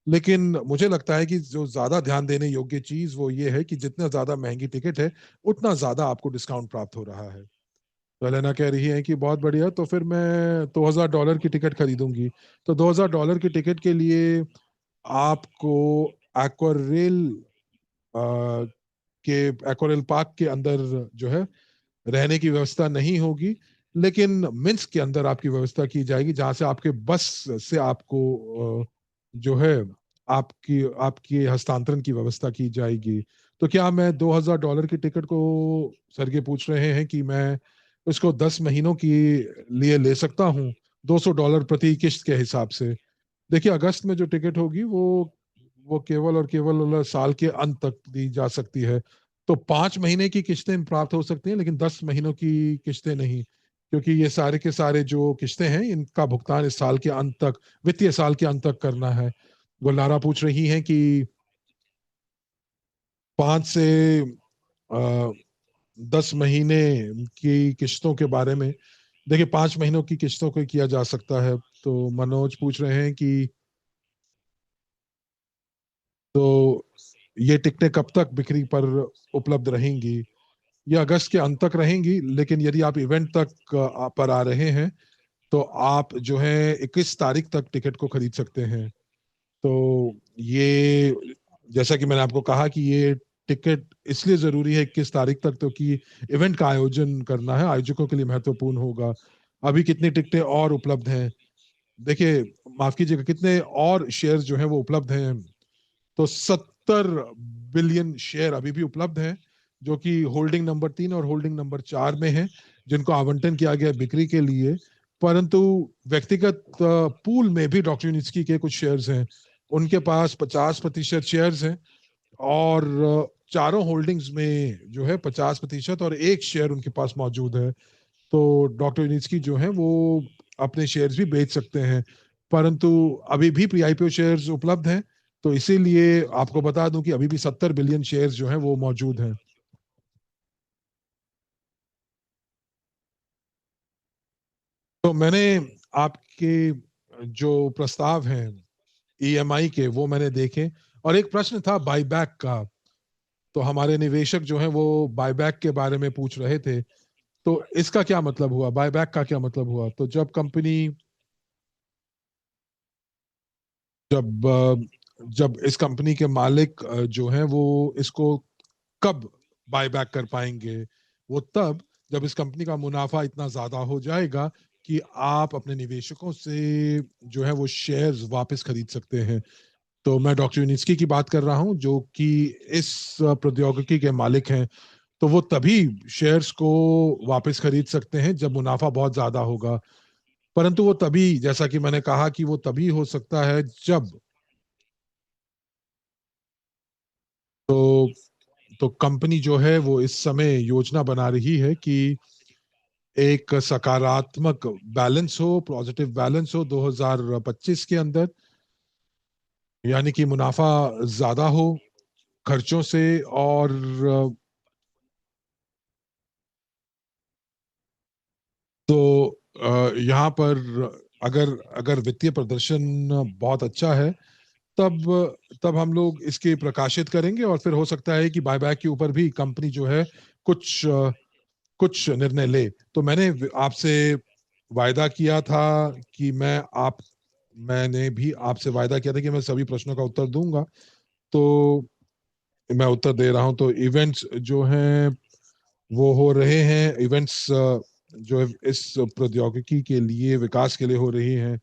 लेकिन मुझे लगता है कि जो ज्यादा ध्यान देने योग्य चीज वो ये है कि जितना ज्यादा महंगी टिकट है उतना ज्यादा आपको डिस्काउंट प्राप्त हो रहा है। तो लेना कह रही है कि बहुत बढ़िया, तो फिर मैं $2,000 की टिकट खरीदूंगी। तो $2,000 की टिकट के लिए आपको एक्वारेल के एक्वारेल पार्क के अंदर जो है रहने की व्यवस्था नहीं होगी, लेकिन मिन्स के अंदर आपकी व्यवस्था की जाएगी, जहां से आपके बस से आपको जो है आपकी आपकी हस्तांतरण की व्यवस्था की जाएगी। तो क्या मैं $2,000 की टिकट को, सरगे पूछ रहे हैं कि मैं इसको 10 महीनों की लिए ले सकता हूँ, $200 प्रति किश्त के हिसाब से? देखिए, अगस्त में जो टिकट होगी वो केवल और केवल साल के अंत तक दी जा सकती है। तो 5 महीने की किस्तें प्राप्त हो सकती हैं, लेकिन 10 महीनों की किस्तें नहीं, क्योंकि ये सारे के सारे जो किस्तें हैं इनका भुगतान इस साल के अंत तक, वित्तीय साल के अंत तक करना है। गुलनारा पूछ रही हैं कि 5 से 10 महीने की किस्तों के बारे में। देखिए, 5 महीनों की किस्तों को किया जा सकता है। तो मनोज पूछ रहे हैं कि तो ये टिकटें कब तक बिक्री पर उपलब्ध रहेंगी? ये अगस्त के अंत तक रहेंगी, लेकिन यदि आप इवेंट तक पर आ रहे हैं तो आप जो है 21 तारीख तक टिकट को खरीद सकते हैं। तो ये, जैसा कि मैंने आपको कहा कि ये टिकट इसलिए जरूरी है 21 तारीख तक, तो कि इवेंट का आयोजन करना है, आयोजकों के लिए महत्वपूर्ण होगा। अभी कितनी टिकटें और उपलब्ध हैं? देखिए, माफ कीजिएगा, कितने और शेयर जो हैं वो उपलब्ध हैं? तो 70 बिलियन शेयर अभी भी उपलब्ध हैं, जो कि होल्डिंग नंबर 3 और होल्डिंग नंबर 4 में है, जिनको आवंटन किया गया बिक्री के लिए। परंतु व्यक्तिगत पूल में भी डॉक्टर यूनिस्की के कुछ शेयर्स हैं, उनके पास 50% शेयर्स हैं। और चारों होल्डिंग्स में जो है 50% और एक शेयर उनके पास मौजूद है। तो डॉक्टर यूनिस्की जो है वो अपने शेयर्स भी बेच सकते हैं। परंतु अभी भी प्री आईपीओ शेयर्स उपलब्ध हैं, तो इसीलिए आपको बता दूं कि अभी भी 70 बिलियन शेयर्स जो हैं वो मौजूद हैं। तो मैंने आपके जो प्रस्ताव हैं ईएमआई के वो मैंने देखे, और एक प्रश्न था बायबैक का। तो हमारे निवेशक जो हैं वो बायबैक के बारे में पूछ रहे थे। तो इसका क्या मतलब हुआ, बायबैक का क्या मतलब हुआ? तो जब जब इस कंपनी के मालिक जो हैं वो इसको कब बायबैक कर पाएंगे? वो तब, जब इस कंपनी का मुनाफा इतना ज्यादा हो जाएगा कि आप अपने निवेशकों से जो है वो शेयर्स वापस खरीद सकते हैं। तो मैं डॉक्टर यूनिस्की की बात कर रहा हूं, जो कि इस प्रौद्योगिकी के मालिक हैं। तो वो तभी शेयर्स को वापस खरीद सकते हैं जब मुनाफा बहुत ज्यादा होगा। परंतु वो तभी, जैसा कि मैंने कहा, कि वो तभी हो सकता है जब, तो तो कंपनी जो है वो इस समय योजना बना रही है कि एक सकारात्मक बैलेंस हो, पॉजिटिव बैलेंस हो 2025 के अंदर, यानी कि मुनाफा ज्यादा हो खर्चों से। और तो यहाँ पर अगर अगर वित्तीय प्रदर्शन बहुत अच्छा है, तब तब हम लोग इसके प्रकाशित करेंगे और फिर हो सकता है कि बायबैक के ऊपर भी कंपनी जो है कुछ कुछ निर्णय ले। तो आपसे वायदा किया था कि मैंने भी आपसे वायदा किया था कि मैं सभी प्रश्नों का उत्तर दूंगा। तो मैं उत्तर दे रहा हूं। तो इवेंट्स जो हैं वो हो रहे हैं। इवेंट्स जो है इस प्रौद्योगिकी के लिए विकास के लिए हो रही हैं।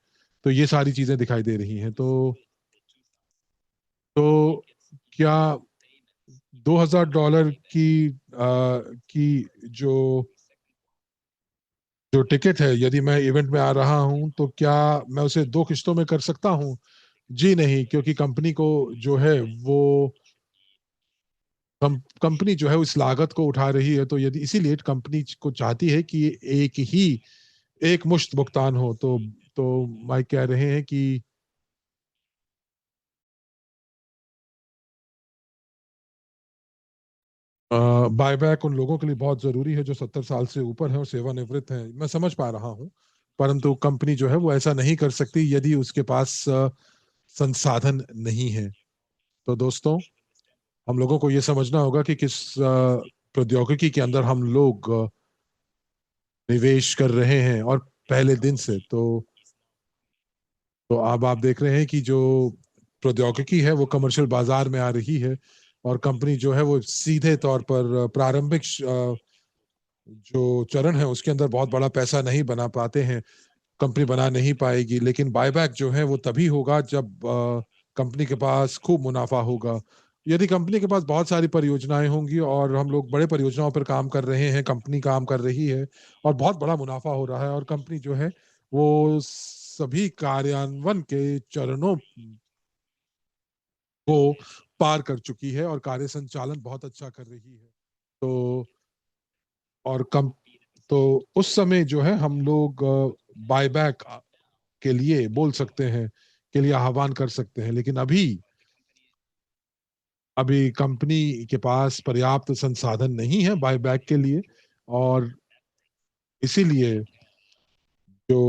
तो ये सारी चीजें दिखाई दे रही हैं। तो क्या $2000 की जो जो टिकट है, यदि मैं इवेंट में आ रहा हूं तो क्या मैं उसे 2 किस्तों में कर सकता हूं? जी नहीं, क्योंकि कंपनी को जो है वो कंपनी जो है उस लागत को उठा रही है। तो यदि इसीलिए कंपनी को चाहती है कि एक ही एक मुश्त भुगतान हो। तो माइक कह रहे हैं कि बायबैक उन लोगों के लिए बहुत जरूरी है जो 70 साल से ऊपर हैं और सेवानिवृत्त हैं। मैं समझ पा रहा हूँ, परंतु कंपनी जो है वो ऐसा नहीं कर सकती यदि उसके पास संसाधन नहीं है। तो दोस्तों, हम लोगों को ये समझना होगा कि किस प्रौद्योगिकी के अंदर हम लोग निवेश कर रहे हैं। और पहले दिन से तो अब आप देख रहे हैं कि जो प्रौद्योगिकी है वो कमर्शियल बाजार में आ रही है। और कंपनी जो है वो सीधे तौर पर प्रारंभिक जो चरण है उसके अंदर बहुत बड़ा पैसा नहीं बना पाते हैं। कंपनी बना नहीं पाएगी। लेकिन बायबैक जो है वो तभी होगा जब कंपनी के पास खूब मुनाफा होगा। यदि कंपनी के पास बहुत सारी परियोजनाएं होंगी और हम लोग बड़े परियोजनाओं पर काम कर रहे हैं, कंपनी काम कर रही है और बहुत बड़ा मुनाफा हो रहा है और कंपनी जो है वो सभी कार्यान्वयन के चरणों को पार कर चुकी है और कार्य संचालन बहुत अच्छा कर रही है। तो और कम तो उस समय जो है हम लोग बायबैक के लिए बोल सकते हैं, के लिए आह्वान कर सकते हैं। लेकिन अभी अभी कंपनी के पास पर्याप्त संसाधन नहीं है बायबैक के लिए। और इसीलिए जो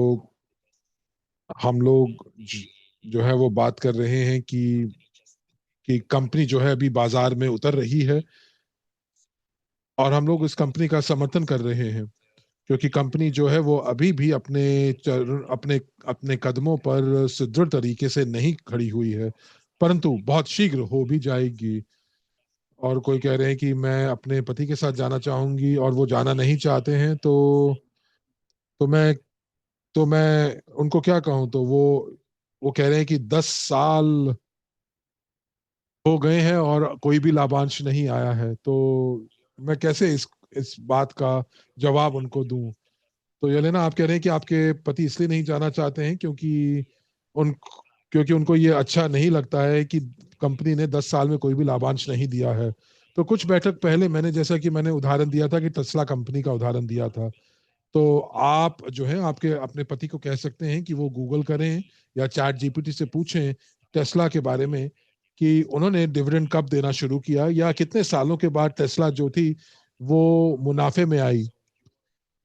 हम लोग जो है वो बात कर रहे हैं कि कंपनी जो है अभी बाजार में उतर रही है और हम लोग इस कंपनी का समर्थन कर रहे हैं। क्योंकि कंपनी जो है वो अभी भी अपने अपने कदमों पर सुदृढ़ तरीके से नहीं खड़ी हुई है, परंतु बहुत शीघ्र हो भी जाएगी। और कोई कह रहे हैं कि मैं अपने पति के साथ जाना चाहूंगी और वो जाना नहीं चाहते हैं। तो मैं तो मैं उनको क्या कहूं? तो वो कह रहे हैं कि 10 साल हो गए हैं और कोई भी लाभांश नहीं आया है। तो मैं कैसे इस बात का जवाब उनको दूं? तो येलेना, आप कह रहे हैं कि आपके पति इसलिए नहीं जाना चाहते हैं उन क्योंकि उनको ये अच्छा नहीं लगता है कि कंपनी ने 10 साल में कोई भी लाभांश नहीं दिया है। तो कुछ बैठक पहले मैंने, जैसा कि मैंने उदाहरण दिया था कि टेस्ला कंपनी का उदाहरण दिया था, तो आप जो है आपके अपने पति को कह सकते हैं कि वो गूगल करें या चैट जीपीटी से पूछें टेस्ला के बारे में कि उन्होंने डिविडेंड कब देना शुरू किया या कितने सालों के बाद टेस्ला जो थी वो मुनाफे में आई।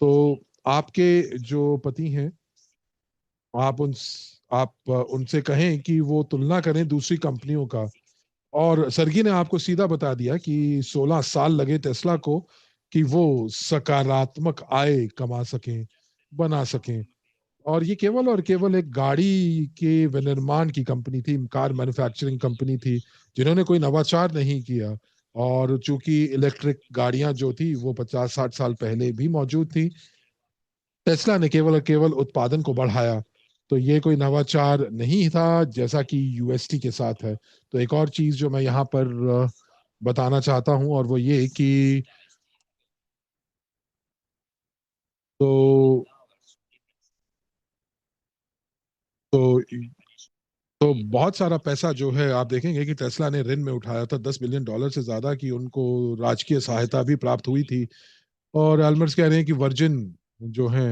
तो आपके जो पति हैं, आप उन आप उनसे कहें कि वो तुलना करें दूसरी कंपनियों का। और सरगी ने आपको सीधा बता दिया कि 16 साल लगे टेस्ला को कि वो सकारात्मक आय कमा सकें, बना सकें। और ये केवल और केवल एक गाड़ी के विनिर्माण की कंपनी थी, कार मैन्युफैक्चरिंग कंपनी थी, जिन्होंने कोई नवाचार नहीं किया। और चूंकि इलेक्ट्रिक गाड़ियां जो थी वो 50-60 साल पहले भी मौजूद थी, टेस्ला ने केवल और केवल उत्पादन को बढ़ाया। तो ये कोई नवाचार नहीं था, जैसा कि यूएसटी के साथ है। तो एक और चीज जो मैं यहाँ पर बताना चाहता हूँ और वो ये कि तो तो तो बहुत सारा पैसा जो है आप देखेंगे कि टेस्ला ने ऋण में उठाया था, $10 बिलियन से ज्यादा की उनको राजकीय सहायता भी प्राप्त हुई थी। और एल्मर्स कह रहे हैं कि जो है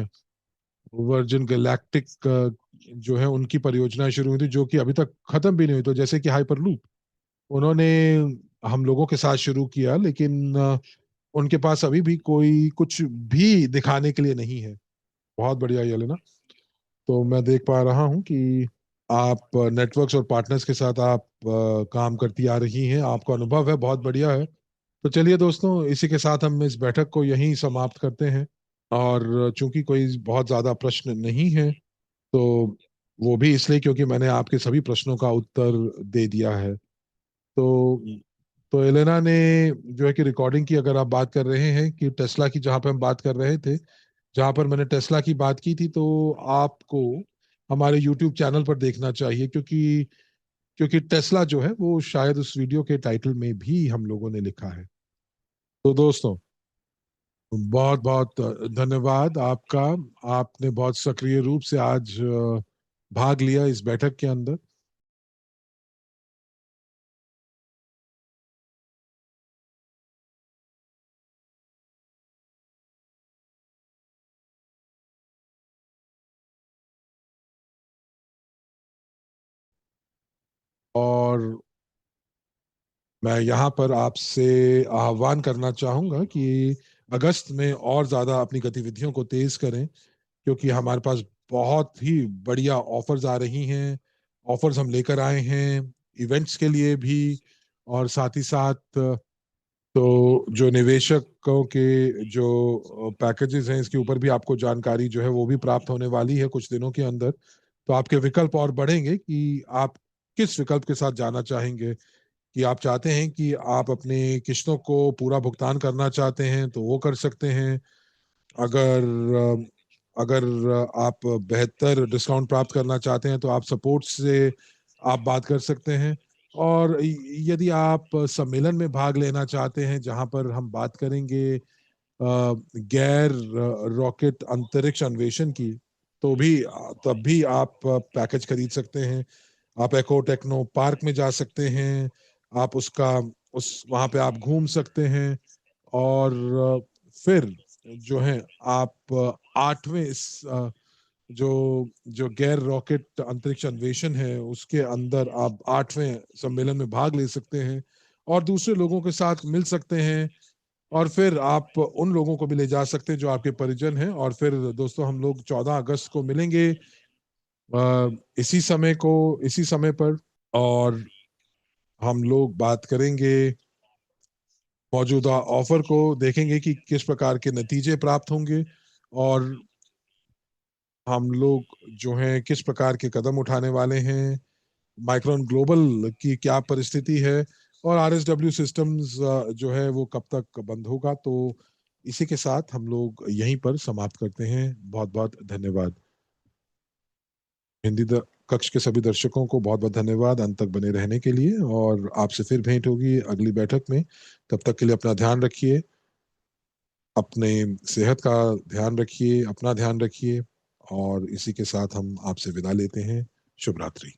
वर्जिन गैलेक्टिक जो है उनकी परियोजनाएं शुरू हुई थी जो कि अभी तक खत्म भी नहीं हुई। तो जैसे कि हाइपरलूप उन्होंने हम लोगों के साथ शुरू किया, लेकिन उनके पास अभी भी कोई कुछ भी दिखाने के लिए नहीं है। बहुत बढ़िया ये लेना। तो मैं देख पा रहा हूँ कि आप नेटवर्क्स और पार्टनर्स के साथ आप काम करती आ रही हैं, आपका अनुभव है, बहुत बढ़िया है। तो चलिए दोस्तों, इसी के साथ हम इस बैठक को यहीं समाप्त करते हैं। और चूंकि कोई बहुत ज्यादा प्रश्न नहीं है, तो वो भी इसलिए क्योंकि मैंने आपके सभी प्रश्नों का उत्तर दे दिया है। तो एलेना ने जो है कि रिकॉर्डिंग की अगर आप बात कर रहे हैं कि टेस्ला की, जहां पे हम बात कर रहे थे, जहां पर मैंने टेस्ला की बात की थी, तो आपको हमारे यूट्यूब चैनल पर देखना चाहिए, क्योंकि टेस्ला जो है वो शायद उस वीडियो के टाइटल में भी हम लोगों ने लिखा है। तो दोस्तों, बहुत बहुत धन्यवाद आपका। आपने बहुत सक्रिय रूप से आज भाग लिया इस बैठक के अंदर। और मैं यहाँ पर आपसे आह्वान करना चाहूंगा कि अगस्त में और ज्यादा अपनी गतिविधियों को तेज करें, क्योंकि हमारे पास बहुत ही बढ़िया ऑफर्स आ रही हैं। ऑफर्स हम लेकर आए हैं इवेंट्स के लिए भी, और साथ ही साथ तो जो निवेशकों के जो पैकेजेस हैं, इसके ऊपर भी आपको जानकारी जो है वो भी प्राप्त होने वाली है कुछ दिनों के अंदर। तो आपके विकल्प और बढ़ेंगे कि आप किस विकल्प के साथ जाना चाहेंगे। कि आप चाहते हैं कि आप अपने किश्तों को पूरा भुगतान करना चाहते हैं तो वो कर सकते हैं। अगर अगर आप बेहतर डिस्काउंट प्राप्त करना चाहते हैं तो आप सपोर्ट से आप बात कर सकते हैं। और यदि आप सम्मेलन में भाग लेना चाहते हैं जहां पर हम बात करेंगे गैर रॉकेट अंतरिक्ष अन्वेषण की, तो भी तब भी आप पैकेज खरीद सकते हैं। आप एको टेक्नो पार्क में जा सकते हैं। आप उसका उस वहां पे आप घूम सकते हैं। और फिर जो है आप आठवें जो जो गैर रॉकेट अंतरिक्ष अन्वेषण है उसके अंदर आप आठवें सम्मेलन में भाग ले सकते हैं और दूसरे लोगों के साथ मिल सकते हैं। और फिर आप उन लोगों को भी ले जा सकते हैं जो आपके परिजन हैं। और फिर दोस्तों, हम लोग 14 अगस्त को मिलेंगे इसी समय पर। और हम लोग बात करेंगे, मौजूदा ऑफर को देखेंगे कि किस प्रकार के नतीजे प्राप्त होंगे, और हम लोग जो हैं किस प्रकार के कदम उठाने वाले हैं। माइक्रोन ग्लोबल की क्या परिस्थिति है, और आरएसडब्ल्यू सिस्टम्स जो है वो कब तक बंद होगा। तो इसी के साथ हम लोग यहीं पर समाप्त करते हैं। बहुत बहुत धन्यवाद। कक्ष के सभी दर्शकों को बहुत बहुत धन्यवाद अंत तक बने रहने के लिए, और आपसे फिर भेंट होगी अगली बैठक में। तब तक के लिए अपना ध्यान रखिए, अपने सेहत का ध्यान रखिए, अपना ध्यान रखिए। और इसी के साथ हम आपसे विदा लेते हैं। शुभ रात्रि।